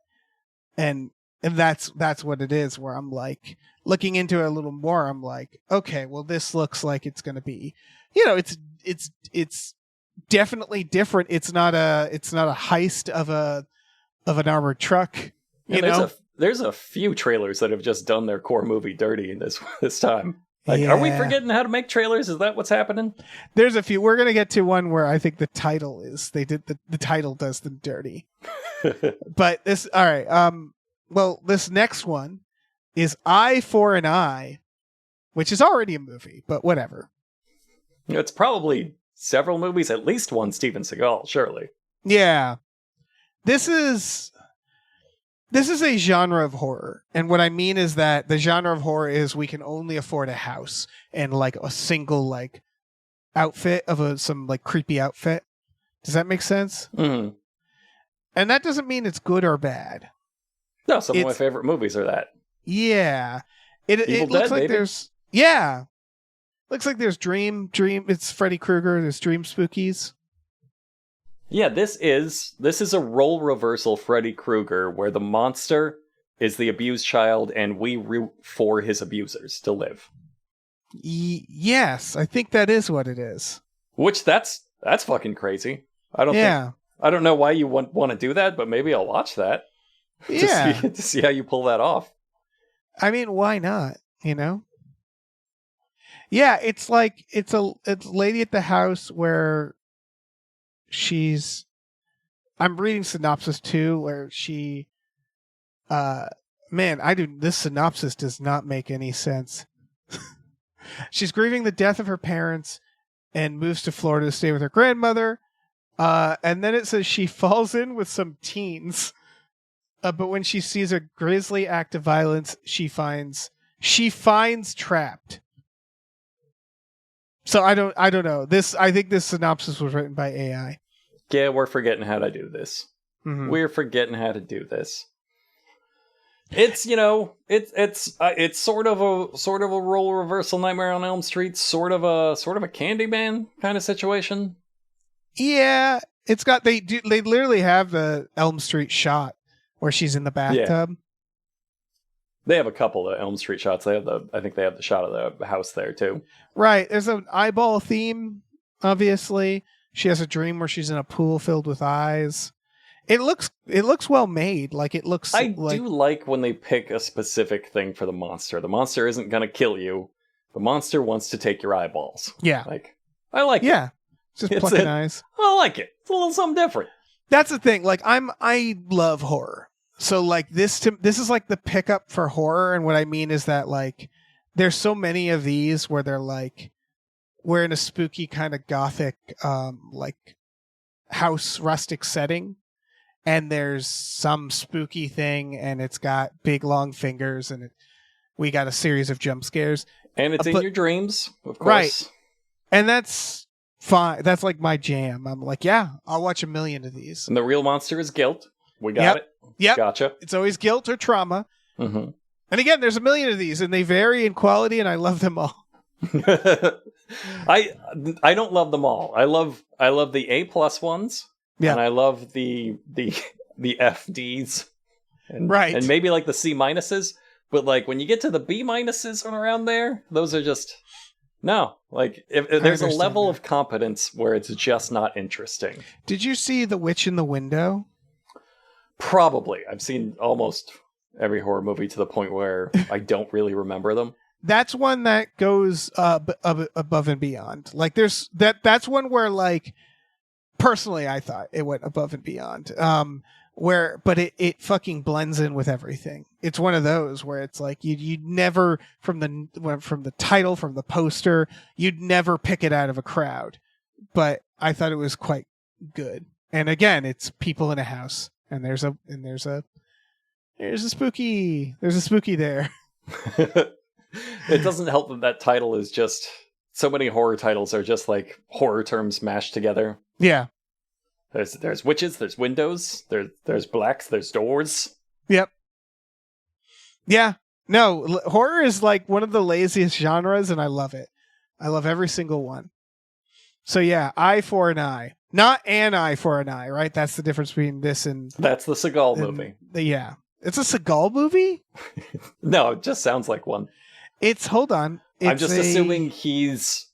S3: And that's what it is, where I'm like looking into it a little more. I'm like, okay, well, this looks like it's going to be, it's definitely different. It's not a heist of an armored truck.
S4: There's a few trailers that have just done their core movie dirty in this time. Like, Are we forgetting how to make trailers? Is that what's happening?
S3: There's a few. We're gonna get to one where I think the title is the title does them dirty. But this, all right. Well, this next one is Eye for an Eye, which is already a movie, but whatever.
S4: It's probably several movies, at least one Steven Seagal, surely.
S3: Yeah. This is a genre of horror. And what I mean is that the genre of horror is we can only afford a house and like a single like outfit of some like creepy outfit. Does that make sense?
S4: Mm-hmm.
S3: And that doesn't mean it's good or bad.
S4: No, some of my favorite movies are that.
S3: Yeah. It looks
S4: Dead,
S3: like
S4: maybe?
S3: there's... Yeah. Looks like there's Dream. It's Freddy Krueger. There's Dream Spookies.
S4: Yeah, this is a role reversal Freddy Krueger, where the monster is the abused child and we root for his abusers to live.
S3: Yes, I think that is what it is.
S4: Which that's fucking crazy. I don't know why you want to do that, but maybe I'll watch that.
S3: Yeah.
S4: to see how you pull that off.
S3: I mean, why not? Yeah, it's like it's a lady at the house where I'm reading synopsis too, where she this synopsis does not make any sense. She's grieving the death of her parents and moves to Florida to stay with her grandmother. And then it says she falls in with some teens. But when she sees a grisly act of violence, she finds trapped. So I don't know. I think this synopsis was written by AI.
S4: Yeah, we're forgetting how to do this.
S3: Mm-hmm.
S4: We're forgetting how to do this. It's it's sort of a role reversal Nightmare on Elm Street, sort of a Candyman kind of situation.
S3: Yeah, it's got they literally have the Elm Street shot where she's in the bathtub.
S4: Yeah. They have a couple of Elm Street shots. I think they have the shot of the house there too.
S3: Right. There's an eyeball theme, obviously. She has a dream where she's in a pool filled with eyes. It looks well made. Like it looks.
S4: I do like when they pick a specific thing for the monster. The monster isn't going to kill you. The monster wants to take your eyeballs.
S3: Yeah.
S4: Like I like it.
S3: Yeah. Just plucking eyes.
S4: I like it. It's a little something different.
S3: That's the thing. Like I love horror. So like this is like the pickup for horror. And what I mean is that like there's so many of these where they're like we're in a spooky kind of gothic like house rustic setting, and there's some spooky thing, and it's got big long fingers, and we got a series of jump scares,
S4: and it's in your dreams, of course.
S3: Right. And that's fine. That's like my jam. I'm like, yeah, I'll watch a million of these.
S4: And the real monster is guilt. We got it.
S3: Yep.
S4: Gotcha.
S3: It's always guilt or trauma.
S4: Mm-hmm.
S3: And again, there's a million of these, and they vary in quality, and I love them all.
S4: I don't love them all. I love the A+ ones.
S3: Yeah.
S4: And I love the FDs. And,
S3: right.
S4: And maybe like the C minuses. But like when you get to the B minuses and around there, those are just no. Like if there's a level of competence where it's just not interesting.
S3: Did you see The Witch in the Window?
S4: Probably. I've seen almost every horror movie to the point where I don't really remember them.
S3: That's one that goes above and beyond. Like there's that's one where like personally I thought it went above and beyond. But it fucking blends in with everything. It's one of those where it's like you'd never from the title, from the poster, you'd never pick it out of a crowd. But I thought it was quite good. And again, it's people in a house, and there's a spooky there.
S4: It doesn't help that title is just so many horror titles are just like horror terms mashed together.
S3: Yeah.
S4: There's witches, there's windows, there's blacks, there's doors.
S3: Yep. Yeah. No, horror is like one of the laziest genres, and I love it. I love every single one. So yeah, eye for an eye. Not an eye for an eye, right? That's the difference between this and...
S4: That's the Seagal movie.
S3: Yeah. It's a Seagal movie?
S4: No, it just sounds like one.
S3: Hold on.
S4: I'm assuming he's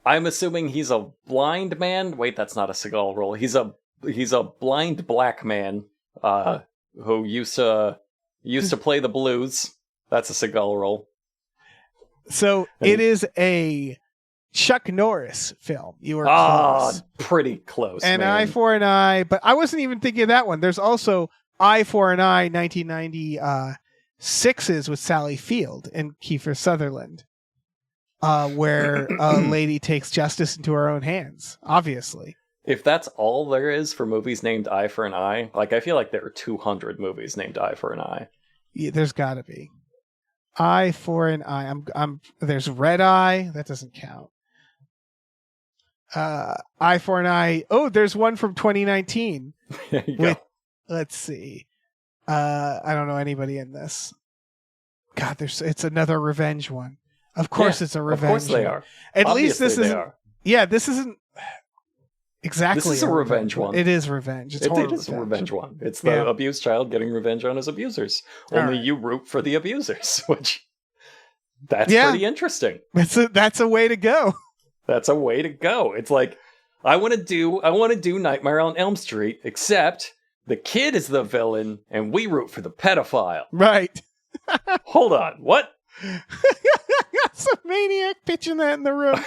S4: a blind man. Wait, that's not a Seagal role. He's a blind black man who used to play the blues. That's a Seagal role.
S3: So it is a Chuck Norris film. You were close.
S4: Pretty close.
S3: An
S4: man.
S3: eye for an eye, but I wasn't even thinking of that one. There's also Eye for an Eye, 1996's with Sally Field and Kiefer Sutherland, where a lady takes justice into her own hands, obviously.
S4: If that's all there is for movies named Eye for an Eye, like I feel like there are 200 movies named Eye for an Eye.
S3: Yeah, there's got to be. Eye for an Eye. There's Red Eye. That doesn't count. Eye for an Eye. Oh, there's one from 2019.
S4: There you go.
S3: Let's see. I don't know anybody in this. God, it's another revenge one. Of course, it's a revenge. Of
S4: course they are.
S3: At
S4: Obviously
S3: least this isn't. Yeah, this isn't exactly.
S4: This is a revenge one.
S3: It is revenge. It is
S4: a revenge one. It's the abused child getting revenge on his abusers. Only you root for the abusers, which that's pretty interesting.
S3: That's a way to go.
S4: That's a way to go. It's like I want to do Nightmare on Elm Street, except the kid is the villain, and we root for the pedophile.
S3: Right.
S4: Hold on. What?
S3: Some maniac pitching that in the room.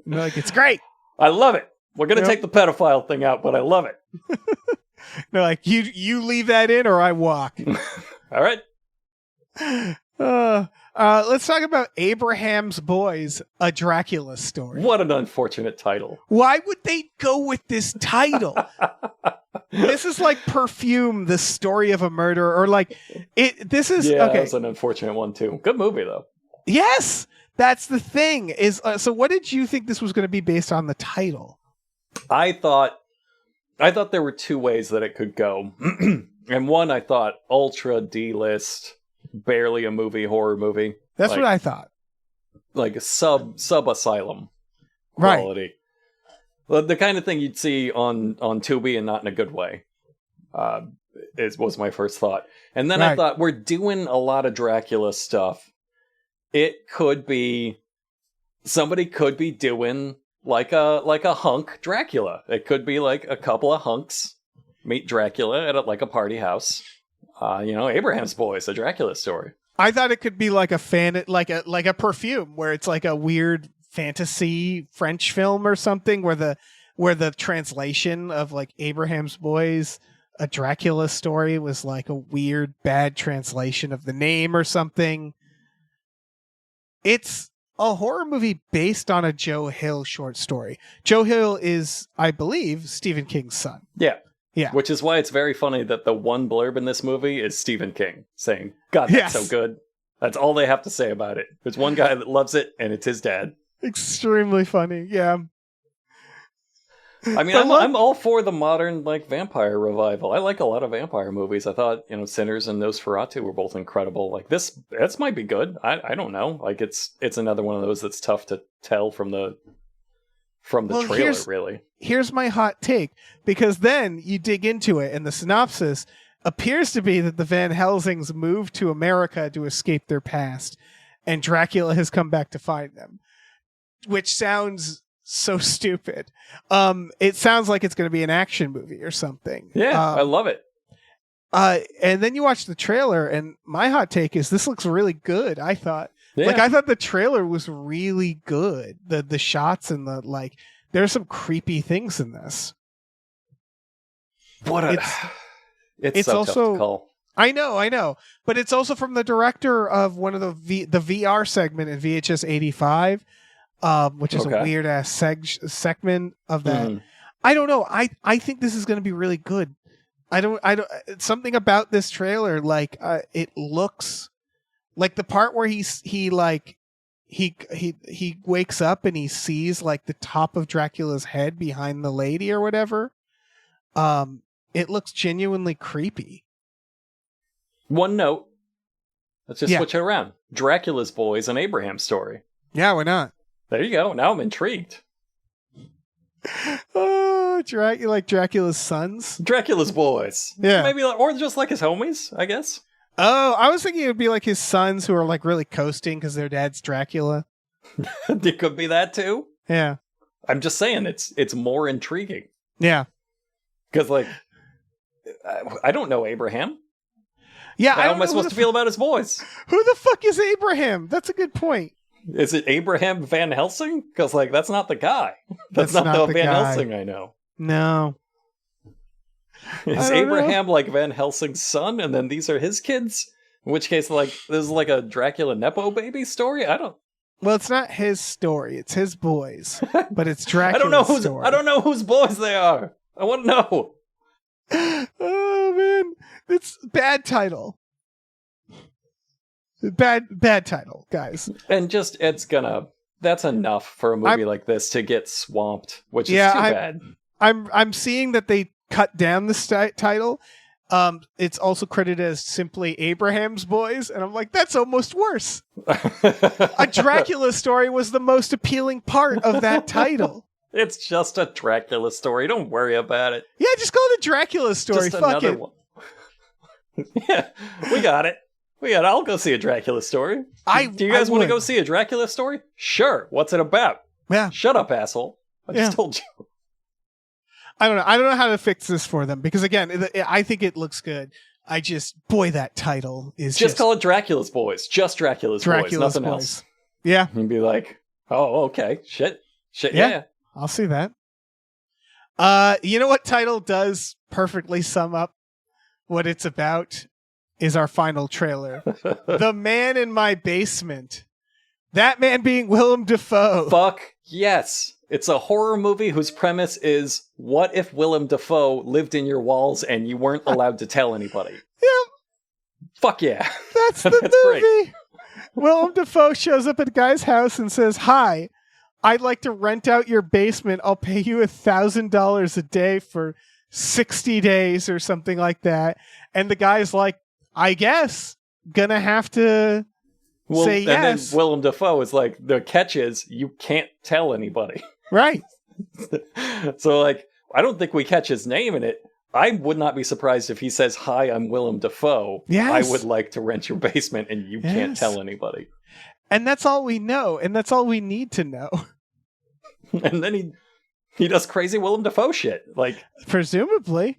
S3: Like, it's great.
S4: I love it. We're going to take the pedophile thing out, but I love it.
S3: No, like, you leave that in or I walk.
S4: All right.
S3: Let's talk about Abraham's Boys, a Dracula story.
S4: What an unfortunate title.
S3: Why would they go with this title? This is like Perfume, the story of a murder, or like it. This is okay.
S4: That's an unfortunate one too. Good movie though.
S3: Yes, that's the thing. Is so. What did you think this was going to be based on the title?
S4: I thought there were two ways that it could go, and one I thought ultra D-list, barely a horror movie.
S3: That's what I thought.
S4: Like a sub asylum quality. Well, the kind of thing you'd see on Tubi and not in a good way, was my first thought. And then I thought, we're doing a lot of Dracula stuff. It could be, somebody could be doing like a hunk Dracula. It could be like a couple of hunks meet Dracula at a party house. Abraham's Boys, a Dracula story.
S3: I thought it could be like a fan, like a Perfume, where it's like a weird fantasy French film or something where the translation of like Abraham's Boys, a Dracula story, was like a weird bad translation of the name or something. It's a horror movie based on a Joe Hill short story. Joe Hill is, I believe, Stephen King's son.
S4: Yeah.
S3: Yeah.
S4: Which is why it's very funny that the one blurb in this movie is Stephen King saying, God, that's so good. That's all they have to say about it. There's one guy that loves it, and it's his dad.
S3: Extremely funny. Yeah.
S4: I mean, I'm all for the modern like vampire revival. I like a lot of vampire movies. I thought, Sinners and Nosferatu were both incredible. Like this might be good. I don't know. Like it's another one of those that's tough to tell from the trailer, really.
S3: Here's my hot take, because then you dig into it, and the synopsis appears to be that the Van Helsings moved to America to escape their past, and Dracula has come back to find them, which sounds so stupid. It sounds like it's going to be an action movie or something.
S4: Yeah, I love it.
S3: And then you watch the trailer, and my hot take is this looks really good. I thought,
S4: yeah.
S3: I thought the trailer was really good. The shots and there's some creepy things in this.
S4: It's so
S3: also
S4: tough to call.
S3: I know, but it's also from the director of one of the VR segment in VHS 85. Which is a weird ass segment of that.
S4: Mm.
S3: I don't know. I think this is going to be really good. I don't. Something about this trailer, it looks like the part where he wakes up and he sees like the top of Dracula's head behind the lady or whatever. It looks genuinely creepy.
S4: One note. Let's just switch it around. Dracula's Boys, an Abraham story.
S3: Yeah, why not?
S4: There you go. Now I'm intrigued.
S3: Oh, Dracula's sons?
S4: Dracula's Boys.
S3: Yeah.
S4: Maybe, or just like his homies, I guess.
S3: Oh, I was thinking it would be like his sons who are like really coasting because their dad's Dracula.
S4: It could be that too.
S3: Yeah.
S4: I'm just saying it's more intriguing.
S3: Yeah.
S4: Because I don't know Abraham.
S3: Yeah.
S4: How am I supposed to feel about his boys?
S3: Who the fuck is Abraham? That's a good point.
S4: Is it Abraham Van Helsing? Because that's not the guy. That's not the Van Helsing I know.
S3: No.
S4: Is Abraham like Van Helsing's son, and then these are his kids? In which case, this is like a Dracula Nepo baby story? I don't...
S3: Well, it's not his story. It's his boys. But it's Dracula's story.
S4: I don't know whose boys they are. I want to know.
S3: Oh, man. It's bad title. Bad title, guys.
S4: And just, that's enough for a movie like this to get swamped, which is too bad.
S3: I'm seeing that they cut down the title. It's also credited as simply Abraham's Boys, and I'm like, that's almost worse. A Dracula story was the most appealing part of that title.
S4: It's just a Dracula story. Don't worry about it.
S3: Yeah, just call it a Dracula story.
S4: Just
S3: Fuck
S4: another
S3: it.
S4: one. Yeah, we got it. I'll go see a Dracula story. Do you guys want to go see a Dracula story? Sure. What's it about?
S3: Yeah.
S4: Shut up, asshole. I just told you. I
S3: don't know how to fix this for them, because again, I think it looks good. That title is
S4: just call it Dracula's Boys. Just Dracula's Boys. Nothing else.
S3: Yeah.
S4: And be like, oh, okay. Shit. Yeah.
S3: I'll see that. You know what title does perfectly sum up what it's about? Is our final trailer. The Man in My Basement. That man being Willem Dafoe.
S4: Fuck yes. It's a horror movie whose premise is, what if Willem Dafoe lived in your walls and you weren't allowed to tell anybody?
S3: Yep.
S4: Fuck yeah.
S3: That's the movie. Great. Willem Dafoe shows up at a guy's house and says, "Hi, I'd like to rent out your basement. I'll pay you $1,000 a day for 60 days or something like that." And the guy's like, I guess, gonna have to say yes.
S4: And then Willem Dafoe is like, the catch is, you can't tell anybody.
S3: Right.
S4: So, I don't think we catch his name in it. I would not be surprised if he says, "Hi, I'm Willem Dafoe.
S3: Yes.
S4: I would like to rent your basement," and you can't tell anybody.
S3: And that's all we know, and that's all we need to know.
S4: And then he does crazy Willem Dafoe shit.
S3: Presumably.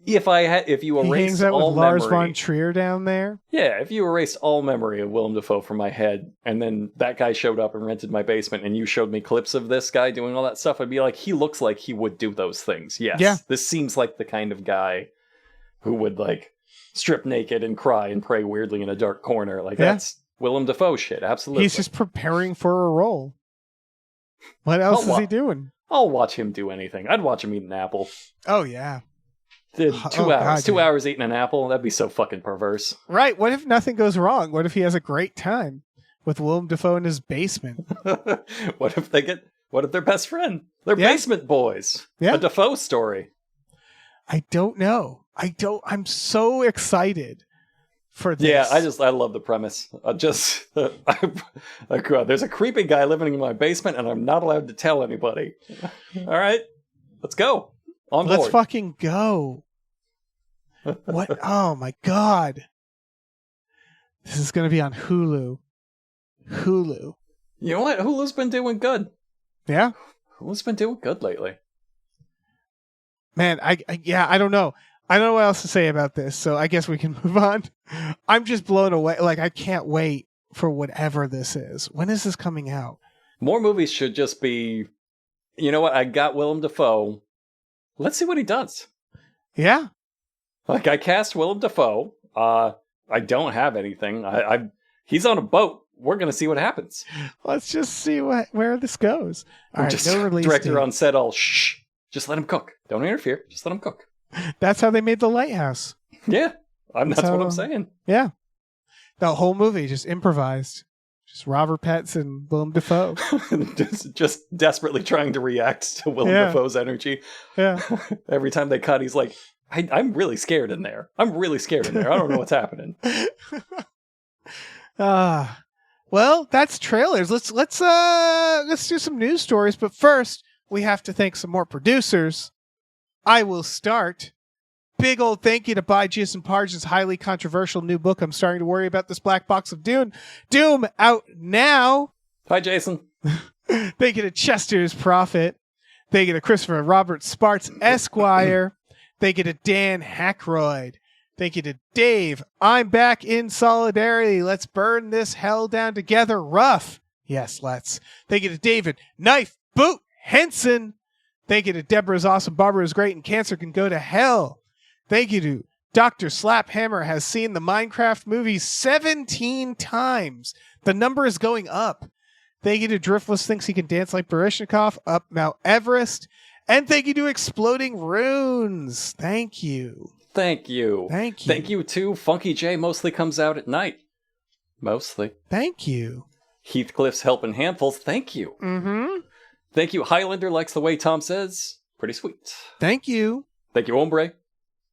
S4: if you
S3: He
S4: erased
S3: hangs out
S4: all
S3: with Lars
S4: memory,
S3: von Trier down there.
S4: yeah, if you erased all memory of Willem Dafoe from my head, and then that guy showed up and rented my basement, and you showed me clips of this guy doing all that stuff, I'd be like, he looks like he would do those things. Yes,
S3: Yeah.
S4: This seems like the kind of guy who would like strip naked and cry and pray weirdly in a dark corner. Like that's Willem Dafoe shit. Absolutely,
S3: He's just preparing for a role. What else is he doing?
S4: I'll watch him do anything. I'd watch him eat an apple.
S3: Oh yeah.
S4: 2 hours.
S3: God,
S4: 2 hours eating an apple? That'd be so fucking perverse.
S3: Right. What if nothing goes wrong? What if he has a great time with Willem Dafoe in his basement?
S4: What if they're best friend? They're basement boys.
S3: Yeah.
S4: A Dafoe story.
S3: I don't know. I'm so excited for this.
S4: Yeah, I love the premise. There's a creepy guy living in my basement and I'm not allowed to tell anybody. All right. Let's go. On board.
S3: Let's fucking go. What? Oh my God. This is going to be on Hulu. Hulu.
S4: You know what? Hulu's been doing good.
S3: Yeah?
S4: Hulu's been doing good lately.
S3: Man, I don't know. I don't know what else to say about this, so I guess we can move on. I'm just blown away. Like, I can't wait for whatever this is. When is this coming out?
S4: More movies should just be, you know what? I got Willem Dafoe. Let's see what he does.
S3: Yeah.
S4: Like, I cast Willem Dafoe. I don't have anything. He's on a boat. We're going to see what happens.
S3: Let's just see where this goes. All right,
S4: just
S3: no release
S4: director
S3: date.
S4: on set all, shh. Just let him cook. Don't interfere. Just let him cook.
S3: That's how they made The Lighthouse.
S4: Yeah. That's what I'm saying.
S3: Yeah. The whole movie just improvised. Just Robert Pattinson, Willem Dafoe.
S4: just desperately trying to react to Willem Dafoe's energy.
S3: Yeah.
S4: Every time they cut, he's like, I'm really scared in there. I don't know what's happening.
S3: Well, that's trailers. Let's do some news stories, but first we have to thank some more producers. I will start. Big old thank you to By Jason Parge's highly controversial new book, I'm Starting to Worry About This Black Box of Doom, out now.
S4: Hi, Jason.
S3: Thank you to Chester's Prophet. Thank you to Christopher Robert Sparks Esquire. Thank you to Dan Hackroyd. Thank you to Dave. I'm back in solidarity. Let's burn this hell down together. Rough. Yes, let's. Thank you to David Knife Boot Henson. Thank you to Deborah's Awesome Barbara is Great and Cancer Can Go to Hell. Thank you to Dr. Slaphammer has seen the Minecraft movie 17 times. The number is going up. Thank you to Driftless Thinks He Can Dance Like Baryshnikov up Mount Everest. And thank you to Exploding Runes. Thank you.
S4: Thank you.
S3: Thank you.
S4: Thank you to Funky J mostly comes out at night. Mostly.
S3: Thank you.
S4: Heathcliff's Helping Handfuls. Thank you.
S3: Mm-hmm.
S4: Thank you. Highlander likes the way Tom says. Pretty sweet.
S3: Thank you.
S4: Thank you, Ombre.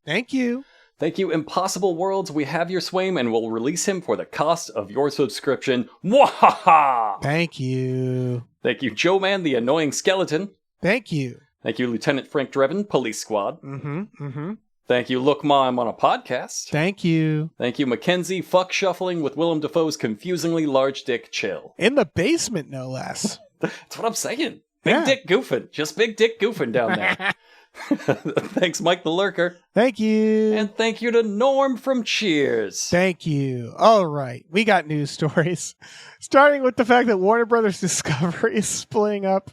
S3: Thank you.
S4: Thank you, Impossible Worlds. We have your Swaim and we'll release him for the cost of your subscription. Mwahaha!
S3: Thank you.
S4: Thank you, Joe Man, the Annoying Skeleton.
S3: Thank you.
S4: Thank you, Lieutenant Frank Drebin, Police Squad.
S3: Mm-hmm. Mm-hmm.
S4: Thank you, Look Ma, I'm on a podcast.
S3: Thank you.
S4: Thank you, Mackenzie, Fuck Shuffling with Willem Dafoe's confusingly large dick chill.
S3: In the basement, no less.
S4: That's what I'm saying. Big dick goofing. Just big dick goofing down there. Thanks, Mike the Lurker.
S3: Thank you.
S4: And thank you to Norm from Cheers.
S3: Thank you. All right. We got news stories. Starting with the fact that Warner Brothers Discovery is splitting up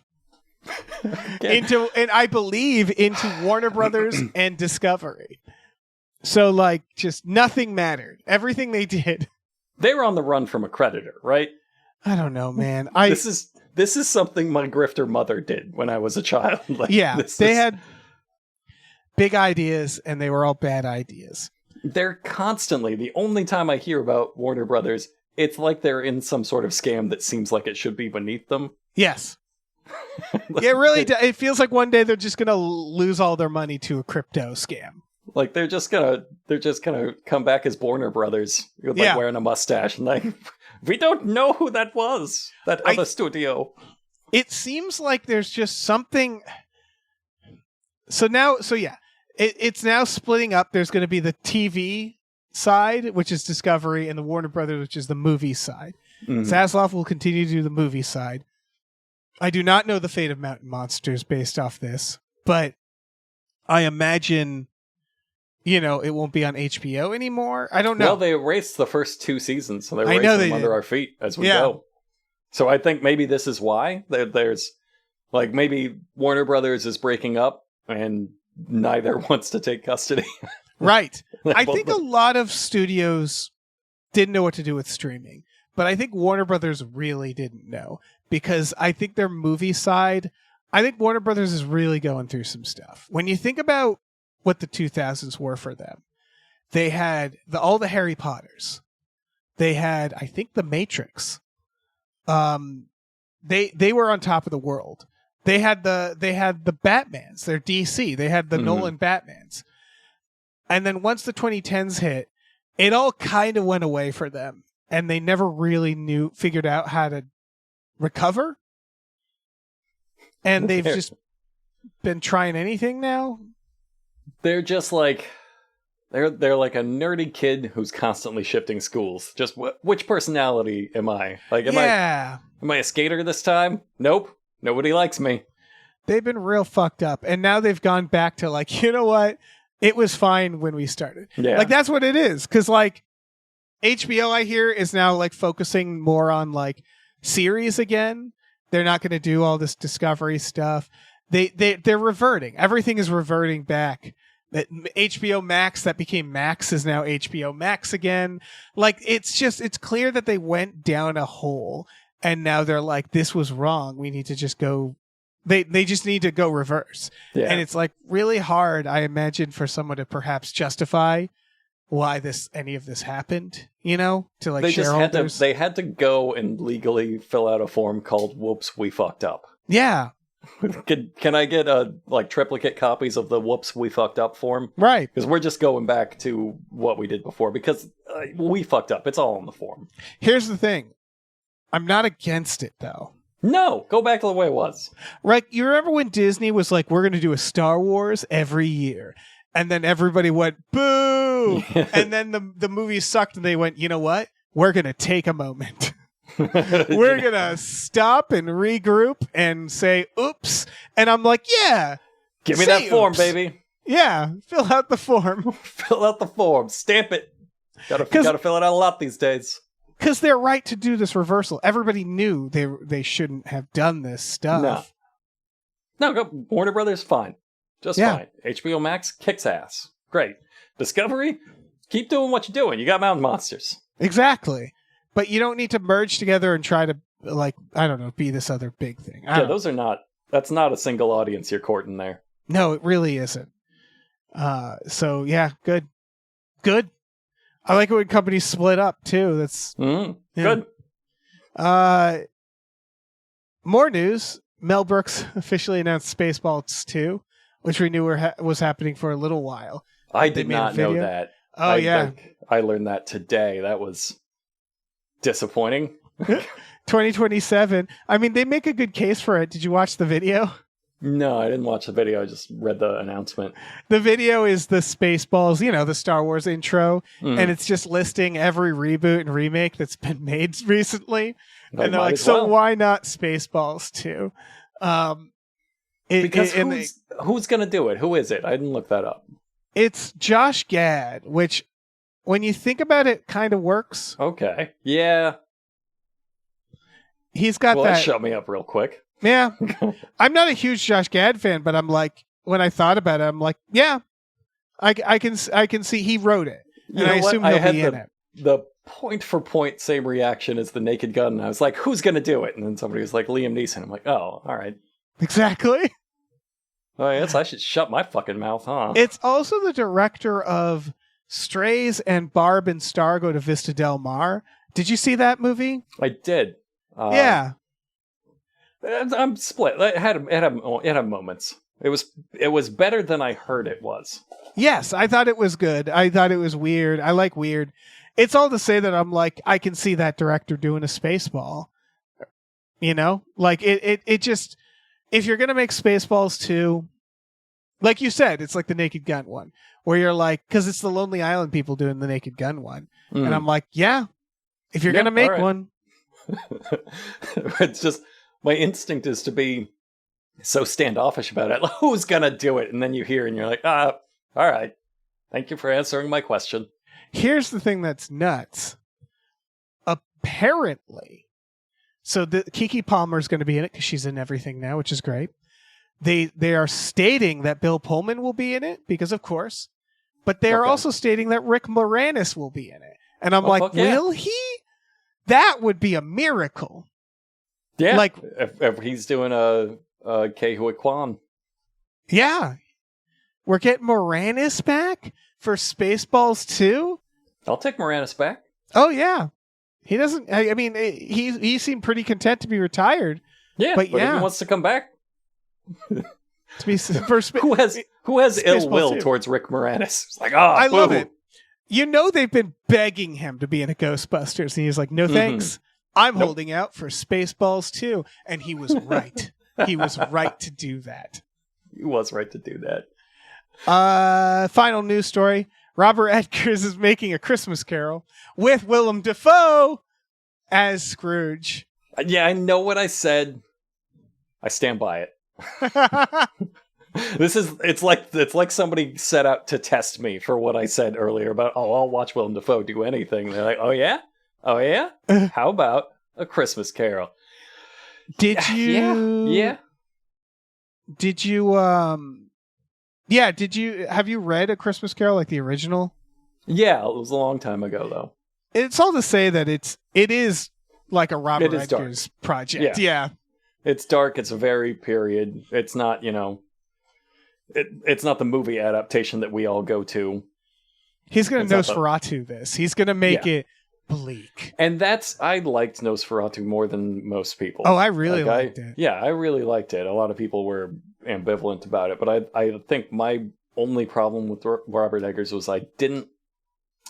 S3: into Warner Brothers and Discovery. So, like, just nothing mattered. Everything they did.
S4: They were on the run from a creditor, right?
S3: I don't know, man.
S4: This is something my grifter mother did when I was a child. Like,
S3: they had big ideas, and they were all bad ideas.
S4: They're constantly, the only time I hear about Warner Brothers, it's like they're in some sort of scam that seems like it should be beneath them.
S3: Yes. It really does. It feels like one day they're just going to lose all their money to a crypto scam.
S4: Like they're just gonna come back as Warner Brothers, with like wearing a mustache, and like, we don't know who that was. That other studio.
S3: It seems like there's just something. It's now splitting up. There's going to be the TV side, which is Discovery, and the Warner Brothers, which is the movie side. Mm-hmm. Zaslav will continue to do the movie side. I do not know the fate of Mountain Monsters based off this, but I imagine it won't be on HBO anymore. I don't know.
S4: Well, they erased the first 2 seasons, so they're
S3: I know
S4: erasing
S3: they
S4: them under
S3: did.
S4: our feet as we go. So I think maybe this is why there's like maybe Warner Brothers is breaking up and neither wants to take custody.
S3: Right. I think a lot of studios didn't know what to do with streaming, but I think Warner Brothers really didn't know, because I think their movie side, I think Warner Brothers is really going through some stuff. When you think about what the 2000s were for them, they had all the Harry Potters. They had, I think, The Matrix. They were on top of the world. They had the Batmans. They're DC. They had the Nolan Batmans. And then once the 2010s hit, it all kind of went away for them, and they never really figured out how to recover. And they've just been trying anything now.
S4: They're just like they're like a nerdy kid who's constantly shifting schools. Just which personality am I? Like, am I a skater this time? Nope. Nobody likes me.
S3: They've been real fucked up, and now they've gone back to like, you know what? It was fine when we started.
S4: Yeah.
S3: Like, that's what it is. Because, like, HBO, I hear, is now, like, focusing more on, like, series again. They're not going to do all this Discovery stuff. They're reverting. Everything is reverting back. That HBO Max, that became Max, is now HBO Max again. Like, it's clear that they went down a hole, and now they're like, this was wrong. We need to just go... They just need to go reverse. Yeah. And it's like really hard, I imagine, for someone to perhaps justify why any of this happened, to like
S4: they
S3: shareholders.
S4: They had to go and legally fill out a form called "Whoops, we fucked up."
S3: Yeah.
S4: Can I get triplicate copies of the "Whoops, we fucked up" form?
S3: Right.
S4: Because we're just going back to what we did before. Because we fucked up. It's all on the form.
S3: Here's the thing. I'm not against it, though.
S4: No, go back to the way it was.
S3: Right. You remember when Disney was like, we're going to do a Star Wars every year. And then everybody went, boo. And then the movie sucked and they went, you know what? We're going to take a moment. We're going to stop and regroup and say, oops. And I'm like, yeah.
S4: Give me that form, baby.
S3: Yeah. Fill out the form.
S4: Fill out the form. Stamp it. Gotta fill it out a lot these days.
S3: Because they're right to do this reversal. Everybody knew they shouldn't have done this stuff.
S4: No, Warner Brothers, fine. Just fine. HBO Max kicks ass. Great. Discovery, keep doing what you're doing. You got Mountain Monsters.
S3: Exactly. But you don't need to merge together and try to, like, I don't know, be this other big thing.
S4: That's not a single audience you're courting there.
S3: No, it really isn't. So, yeah, good. Good. I like it when companies split up too. That's
S4: good.
S3: More news. Mel Brooks officially announced Spaceballs 2, which we knew was happening for a little while.
S4: I did not know that.
S3: Oh, yeah.
S4: I learned that today. That was disappointing.
S3: 2027. I mean, they make a good case for it. Did you watch the video?
S4: No, I didn't watch the video. I just read the announcement.
S3: The video is the Spaceballs, the Star Wars intro, and it's just listing every reboot and remake that's been made recently. And they're like, so why not Spaceballs 2?
S4: Because who's going to do it? Who is it? I didn't look that up.
S3: It's Josh Gad, which, when you think about it, kind of works.
S4: Okay. Yeah.
S3: He's got that.
S4: That shut me up real quick.
S3: Yeah. I'm not a huge Josh Gad fan, but I'm like, when I thought about it, I'm like, yeah, I can see he wrote it. And I assume he'll be in it.
S4: The point for point same reaction as the Naked Gun. And I was like, who's going to do it? And then somebody was like, Liam Neeson. I'm like, oh, all right.
S3: Exactly.
S4: Oh, I guess I should shut my fucking mouth, huh?
S3: It's also the director of Strays and Barb and Star Go to Vista Del Mar. Did you see that movie?
S4: I did.
S3: Yeah.
S4: I'm split. It had moments. It was better than I heard it was.
S3: Yes, I thought it was good. I thought it was weird. I like weird. It's all to say that I'm like, I can see that director doing a Spaceball. Like it just, if you're gonna make Spaceballs 2, like you said, it's like the Naked Gun one, where you're like, because it's the Lonely Island people doing the Naked Gun one, and I'm like, yeah, if you're gonna make one,
S4: it's just. My instinct is to be so standoffish about it. Like, who's gonna do it? And then you hear and you're like, all right. Thank you for answering my question.
S3: Here's the thing that's nuts. Apparently, so Keke Palmer is going to be in it because she's in everything now, which is great. They are stating that Bill Pullman will be in it because, of course, but they are also stating that Rick Moranis will be in it. And I'm like, will he? That would be a miracle.
S4: Yeah, like if he's doing a Ke Huy Quan.
S3: Yeah, we're getting Moranis back for Spaceballs 2.
S4: I'll take Moranis back.
S3: Oh yeah, he doesn't. I mean, he seemed pretty content to be retired.
S4: Yeah, but if he wants to come back.
S3: To be first,
S4: who has ill will towards Rick Moranis? It's like, I
S3: love it. You know they've been begging him to be in a Ghostbusters, and he's like, "No thanks. I'm holding out for Spaceballs 2," and he was right. He was right to do that.
S4: He was right to do that.
S3: Final news story: Robert Eggers is making a Christmas Carol with Willem Dafoe as Scrooge.
S4: Yeah, I know what I said. I stand by it. It's like somebody set out to test me for what I said earlier about I'll watch Willem Dafoe do anything. They're like, oh yeah how about a Christmas Carol?
S3: Did you have you read A Christmas Carol, like the original?
S4: Yeah, it was a long time ago though.
S3: It's all to say that it is like a Robert Eggers project. Yeah.
S4: It's dark. It's a very period. It's not, it's not the movie adaptation that we all go to.
S3: He's going to Nosferatu this. He's going to make it bleak.
S4: And I liked Nosferatu more than most people.
S3: Oh, I really liked it.
S4: Yeah, I really liked it. A lot of people were ambivalent about it, but I think my only problem with Robert Eggers was I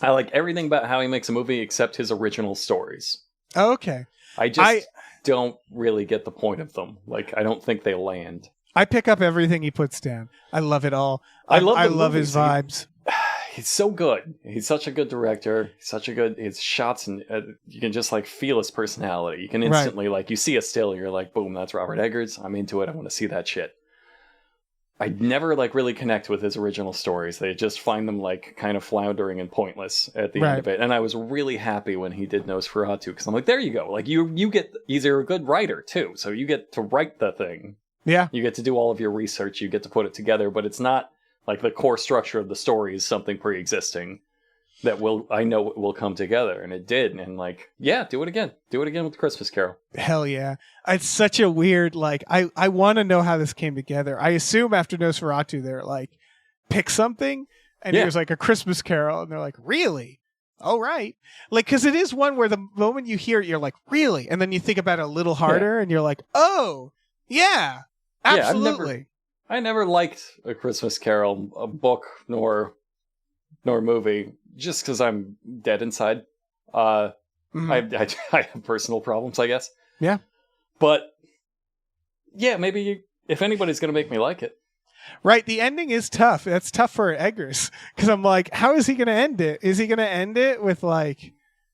S4: like everything about how he makes a movie except his original stories.
S3: Oh, okay.
S4: I don't really get the point of them. Like, I don't think they land.
S3: I pick up everything he puts down. I love it all. I love his vibes.
S4: He's so good. He's such a good director. His shots, and you can just like feel his personality. You can instantly like, you see a still, you're like, boom, that's Robert Eggers. I'm into it. I want to see that shit. I never like really connect with his original stories. They just find them like kind of floundering and pointless at the end of it. And I was really happy when he did Nosferatu because I'm like, there you go. Like he's a good writer too. So you get to write the thing.
S3: Yeah.
S4: You get to do all of your research. You get to put it together, but it's not like the core structure of the story is something pre-existing that I know it will come together. And it did. And like, yeah, do it again. Do it again with Christmas Carol.
S3: Hell yeah. It's such a weird, like, I want to know how this came together. I assume after Nosferatu, they're like, pick something. And here's like A Christmas Carol. And they're like, really? All right. Like, because it is one where the moment you hear it, you're like, really? And then you think about it a little harder and you're like, oh, yeah, absolutely.
S4: Yeah, I never liked A Christmas Carol, a book nor movie, just because I'm dead inside. I have personal problems, I guess.
S3: Yeah.
S4: But, yeah, maybe if anybody's going to make me like it.
S3: Right, the ending is tough. That's tough for Eggers. Because I'm like, how is he going to end it? Is he going to end it with, like,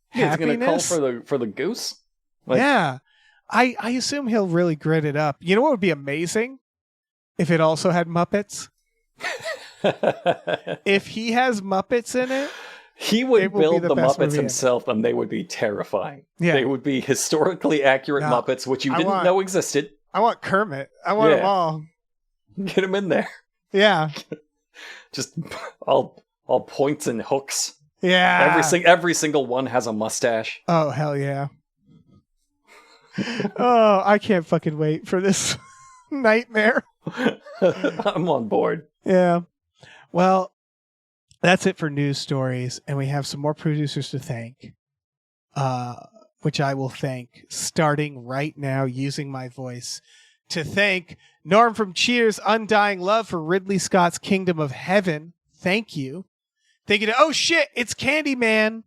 S3: happiness?
S4: He's going to call for the goose? Like,
S3: yeah. I assume he'll really grit it up. You know what would be amazing? If it also had Muppets. If he has Muppets in it,
S4: he would build the Muppets himself, and they would be terrifying. Yeah. They would be historically accurate Muppets, which you didn't know existed.
S3: I want Kermit. I want them all.
S4: Get him in there.
S3: Yeah.
S4: Just all points and hooks.
S3: Yeah.
S4: Every single one has a mustache.
S3: Oh, hell yeah. Oh, I can't fucking wait for this nightmare.
S4: I'm on board.
S3: Yeah. Well, that's it for news stories, and we have some more producers to thank, which I will thank starting right now using my voice to thank Norm from Cheers' undying love for Ridley Scott's Kingdom of Heaven. Thank you. Thank you to, oh shit, it's Candyman.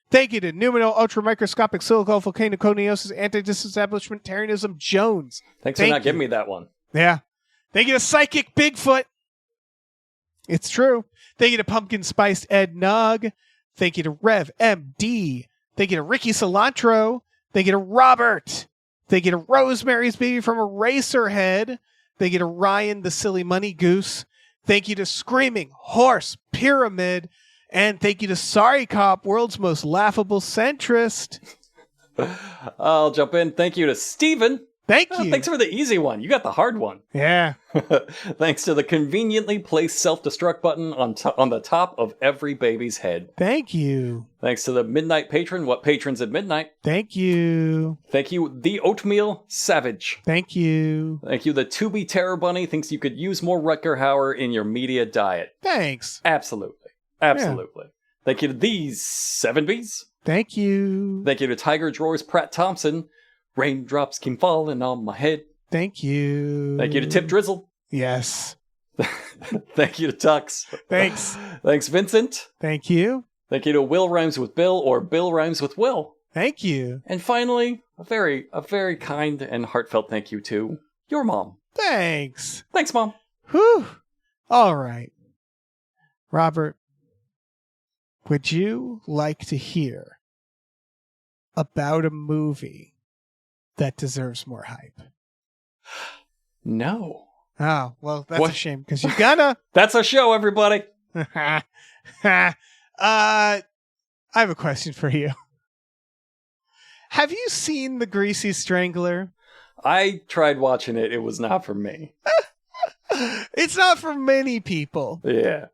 S3: Thank you to Numino Ultramicroscopic Silicovolcanoconiosis Anti-Disestablishmentarianism Jones.
S4: Thanks for not giving me that one.
S3: Yeah. Thank you to Psychic Bigfoot. It's true. Thank you to Pumpkin Spiced Ed Nug. Thank you to Rev MD. Thank you to Ricky Cilantro. Thank you to Robert. Thank you to Rosemary's Baby from Eraserhead. Thank you to Ryan the Silly Money Goose. Thank you to Screaming Horse Pyramid. And thank you to Sorry Cop, world's most laughable centrist.
S4: I'll jump in. Thank you to Steven.
S3: Thank you.
S4: Thanks for the easy one. You got the hard one.
S3: Yeah.
S4: Thanks to the conveniently placed self-destruct button on the top of every baby's head.
S3: Thank you.
S4: Thanks to the Midnight Patron. What patrons at midnight?
S3: Thank you.
S4: Thank you, the Oatmeal Savage.
S3: Thank you.
S4: Thank you, the Tubi Terror Bunny. Thinks you could use more Rutger Hauer in your media diet.
S3: Thanks.
S4: Absolutely. Absolutely. Yeah. Thank you to these 7Bs.
S3: Thank you.
S4: Thank you to Tiger Drawers Pratt Thompson. Raindrops keep falling on my head.
S3: Thank you.
S4: Thank you to Tip Drizzle.
S3: Yes.
S4: Thank you to Tux.
S3: Thanks.
S4: Thanks, Vincent.
S3: Thank you.
S4: Thank you to Will Rhymes with Bill or Bill Rhymes with Will.
S3: Thank you.
S4: And finally, a very kind and heartfelt thank you to your mom.
S3: Thanks.
S4: Thanks, Mom.
S3: Whew. All right. Robert, would you like to hear about a movie that deserves more hype?
S4: No.
S3: Oh, well, that's a shame because you gotta.
S4: That's our show, everybody.
S3: I have a question for you. Have you seen The Greasy Strangler?
S4: I tried watching it. It was not for me.
S3: It's not for many people.
S4: Yeah.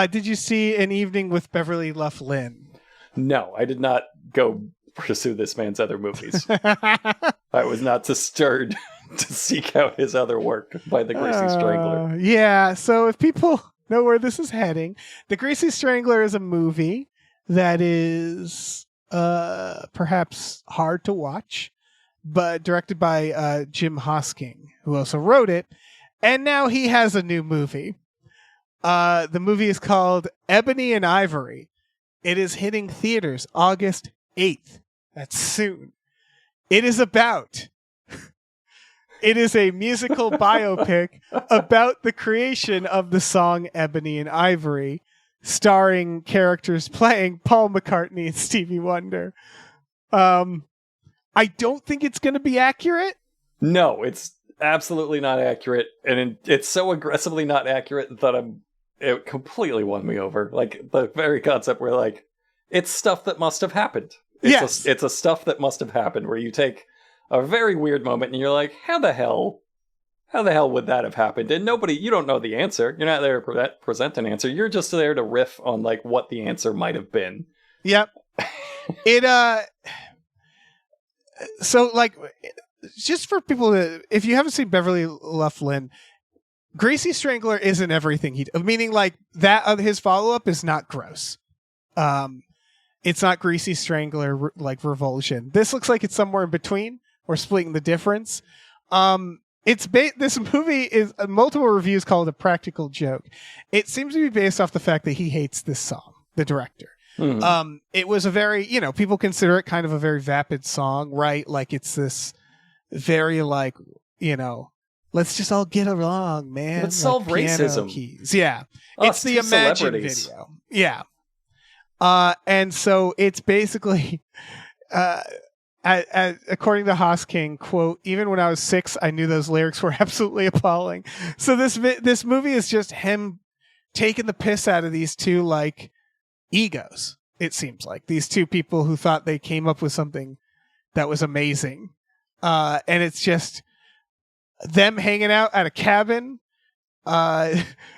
S3: Did you see An Evening with Beverly Loughlin?
S4: No, I did not go pursue this man's other movies. I was not stirred to seek out his other work by The Greasy Strangler.
S3: Yeah, so if people know where this is heading, The Greasy Strangler is a movie that is perhaps hard to watch, but directed by Jim Hosking, who also wrote it, and now he has a new movie. The movie is called Ebony and Ivory. It is hitting theaters August 8th. That's soon. It is a musical biopic about the creation of the song Ebony and Ivory, starring characters playing Paul McCartney and Stevie Wonder. I don't think it's going to be accurate.
S4: No, it's absolutely not accurate. And it's so aggressively not accurate that it completely won me over. Like, the very concept where, like, it's stuff that must have happened. It's a stuff that must have happened where you take a very weird moment and you're like, how the hell would that have happened? And you don't know the answer. You're not there to present an answer. You're just there to riff on, like, what the answer might have been.
S3: Yep. So, like, just for people if you haven't seen Beverly Loughlin, Greasy Strangler isn't everything meaning, like, that his follow-up is not gross. It's not Greasy Strangler, like, Revulsion. This looks like it's somewhere in between, or splitting the difference. This movie is multiple reviews call it a practical joke. It seems to be based off the fact that he hates this song, the director. Mm-hmm. It was a very, people consider it kind of a very vapid song, right? Like, it's this very, like, let's just all get along, man.
S4: Let's solve racism.
S3: Keys. Yeah. It's the Imagine video. Yeah. And so it's basically, according to Hosking, quote, even when I was 6, I knew those lyrics were absolutely appalling. So this movie is just him taking the piss out of these two, like, egos. It seems like these two people who thought they came up with something that was amazing. And it's just them hanging out at a cabin.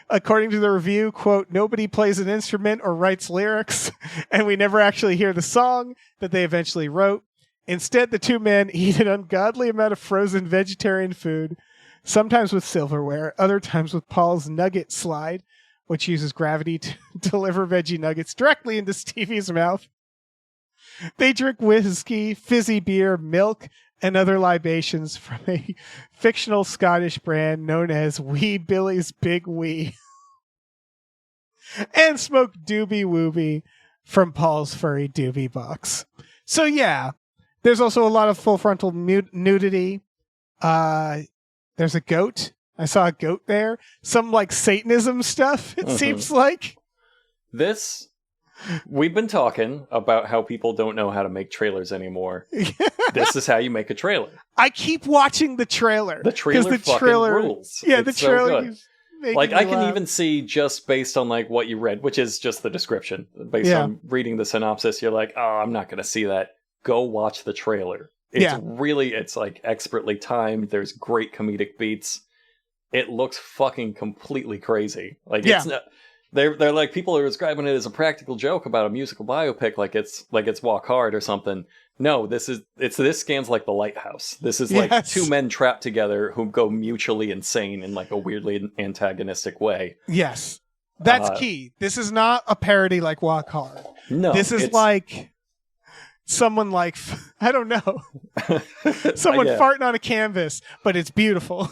S3: According to the review, quote, nobody plays an instrument or writes lyrics, and we never actually hear the song that they eventually wrote. Instead, the two men eat an ungodly amount of frozen vegetarian food, sometimes with silverware, other times with Paul's nugget slide, which uses gravity to deliver veggie nuggets directly into Stevie's mouth. They drink whiskey, fizzy beer, milk, and other libations from a fictional Scottish brand known as Wee Billy's Big Wee. And smoke Doobie Woobie from Paul's furry doobie box. So yeah, there's also a lot of full frontal nudity. There's a goat. I saw a goat there. Some, like, Satanism stuff, it seems like.
S4: We've been talking about how people don't know how to make trailers anymore. This is how you make a trailer.
S3: I keep watching the trailer.
S4: The trailer fucking rules.
S3: Yeah, the trailer.
S4: Like, I can even see, just based on like what you read, which is just the description, based on reading the synopsis, you're like, oh, I'm not going to see that. Go watch the trailer. It's like expertly timed. There's great comedic beats. It looks fucking completely crazy. Like, it's not, they're like, people are describing it as a practical joke about a musical biopic, like it's Walk Hard or something. No, this scans like The Lighthouse. This is like two men trapped together who go mutually insane in like a weirdly antagonistic way.
S3: Yes. That's key. This is not a parody like Walk Hard.
S4: No.
S3: This is like someone like, I don't know, someone farting on a canvas, but it's beautiful.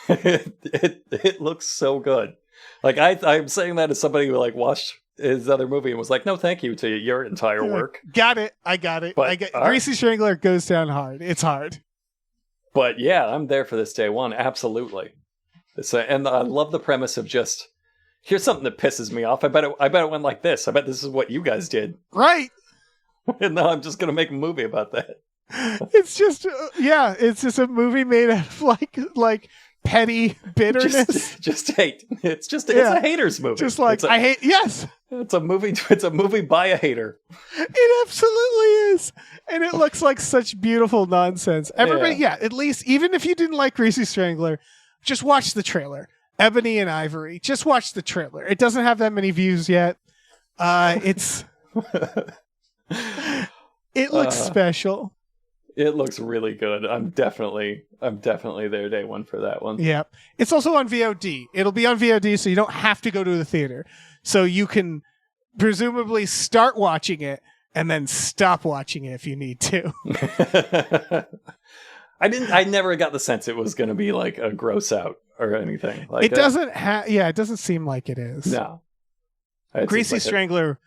S4: It looks so good. Like, I'm saying that as somebody who like watched his other movie and was like, no, thank you to your entire work.
S3: Got it. I got it. Greasy Strangler goes down hard. It's hard.
S4: But yeah, I'm there for this day one. Absolutely. And I love the premise of just, here's something that pisses me off. I bet it went like this. I bet this is what you guys did.
S3: Right.
S4: And now I'm just going to make a movie about that.
S3: It's just, it's just a movie made of like petty bitterness.
S4: Just hate. It's a hater's movie.
S3: Just like, I hate, yes.
S4: It's a movie by a hater.
S3: It absolutely is. And it looks like such beautiful nonsense. Everybody, at least, even if you didn't like Greasy Strangler, just watch the trailer. Ebony and Ivory. Just watch the trailer. It doesn't have that many views yet. It looks special.
S4: It looks really good. I'm definitely there day one for that one.
S3: Yeah. It's also on VOD. It'll be on VOD, so you don't have to go to the theater. So you can presumably start watching it and then stop watching it if you need to.
S4: I never got the sense it was going to be like a gross out or anything. Like,
S3: it doesn't it doesn't seem like it is.
S4: No.
S3: Greasy Strangler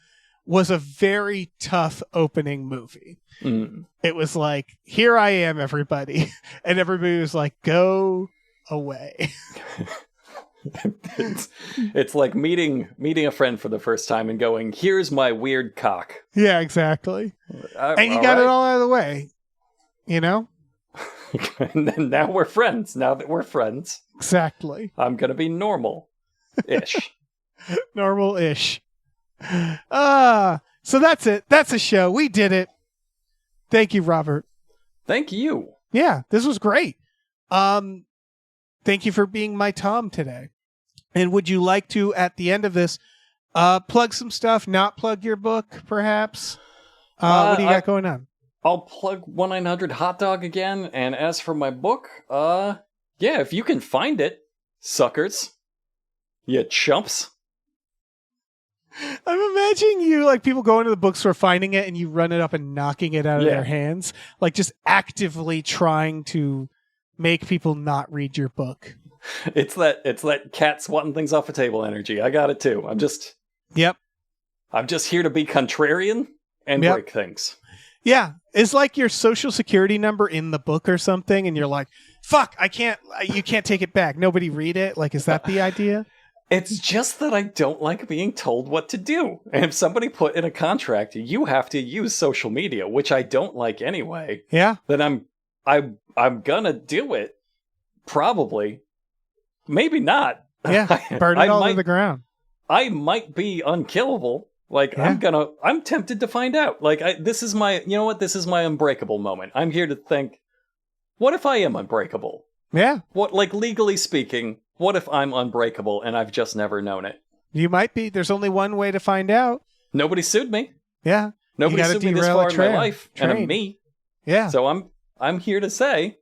S3: was a very tough opening movie.
S4: Mm.
S3: It was like, here I am, everybody. And everybody was like, go away.
S4: It's like meeting a friend for the first time and going, here's my weird cock.
S3: Yeah, exactly. And you got it all out of the way. You know?
S4: And then now we're friends. Now that we're friends.
S3: Exactly.
S4: I'm going to be normal-ish.
S3: Normal-ish. So that's it. That's a show. We did it. Thank you, Robert.
S4: Thank you.
S3: Yeah, this was great. Thank you for being my Tom today. And would you like to, at the end of this, plug some stuff, not plug your book, perhaps? What do you got going on?
S4: I'll plug 1-900 Hot Dog again. And as for my book, if you can find it, suckers, you chumps.
S3: I'm imagining you, like, people going to the bookstore, finding it, and you run it up and knocking it out of their hands. Like, just actively trying to make people not read your book.
S4: It's that cat swatting things off a table energy. I got it too. I'm just here to be contrarian and break things. Yeah.
S3: It's like your social security number in the book or something, and you're like, fuck, you can't take it back. Nobody read it. Like, is that the idea?
S4: It's just that I don't like being told what to do. And if somebody put in a contract, you have to use social media, which I don't like anyway.
S3: Yeah.
S4: Then I'm gonna do it. Probably. Maybe not.
S3: Yeah. Burn it all to the ground.
S4: I might be unkillable. Like, I'm tempted to find out. Like, this is my unbreakable moment. I'm here to think, what if I am unbreakable?
S3: Yeah.
S4: What, like, legally speaking, what if I'm unbreakable and I've just never known it?
S3: You might be. There's only one way to find out.
S4: Nobody sued me.
S3: Yeah.
S4: Nobody sued me this far in my life. And I'm me.
S3: Yeah.
S4: So I'm here to say,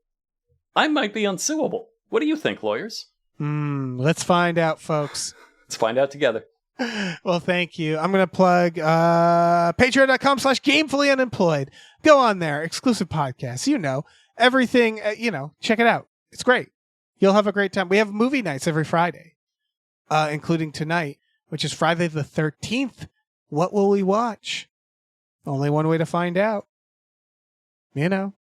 S4: I might be unsuable. What do you think, lawyers?
S3: Let's find out, folks.
S4: Let's find out together.
S3: Well, thank you. I'm going to plug patreon.com/gamefullyunemployed. Go on there. Exclusive podcasts. You know, everything, check it out. It's great. You'll have a great time. We have movie nights every Friday, including tonight, which is Friday the 13th. What will we watch? Only one way to find out. You know,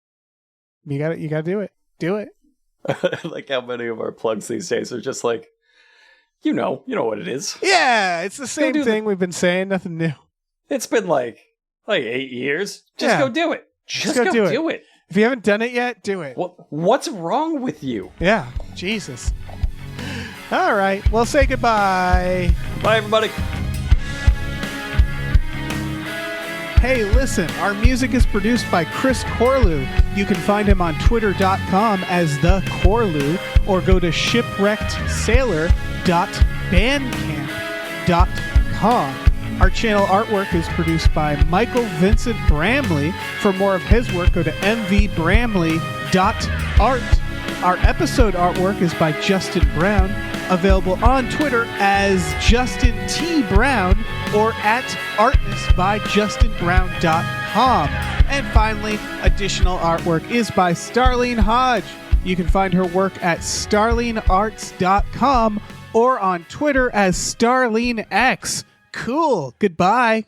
S3: you got to do it. Do it.
S4: Like how many of our plugs these days are just like, you know what it is.
S3: Yeah, it's the same thing we've been saying. Nothing new.
S4: It's been like 8 years. Just go do it. Just go do it.
S3: If you haven't done it yet, do it.
S4: What's wrong with you?
S3: Yeah, Jesus. All right. Well, say goodbye.
S4: Bye, everybody.
S3: Hey, listen, our music is produced by Chris Corlew. You can find him on twitter.com as The Corlew, or go to shipwreckedsailor.bandcamp.com. Our channel artwork is produced by Michael Vincent Bramley. For more of his work, go to mvbramley.art. Our episode artwork is by Justin Brown, available on Twitter as Justin T. Brown or at artistbyjustinbrown.com. And finally, additional artwork is by Starlene Hodge. You can find her work at starlenearts.com or on Twitter as StarleneX. Cool. Goodbye.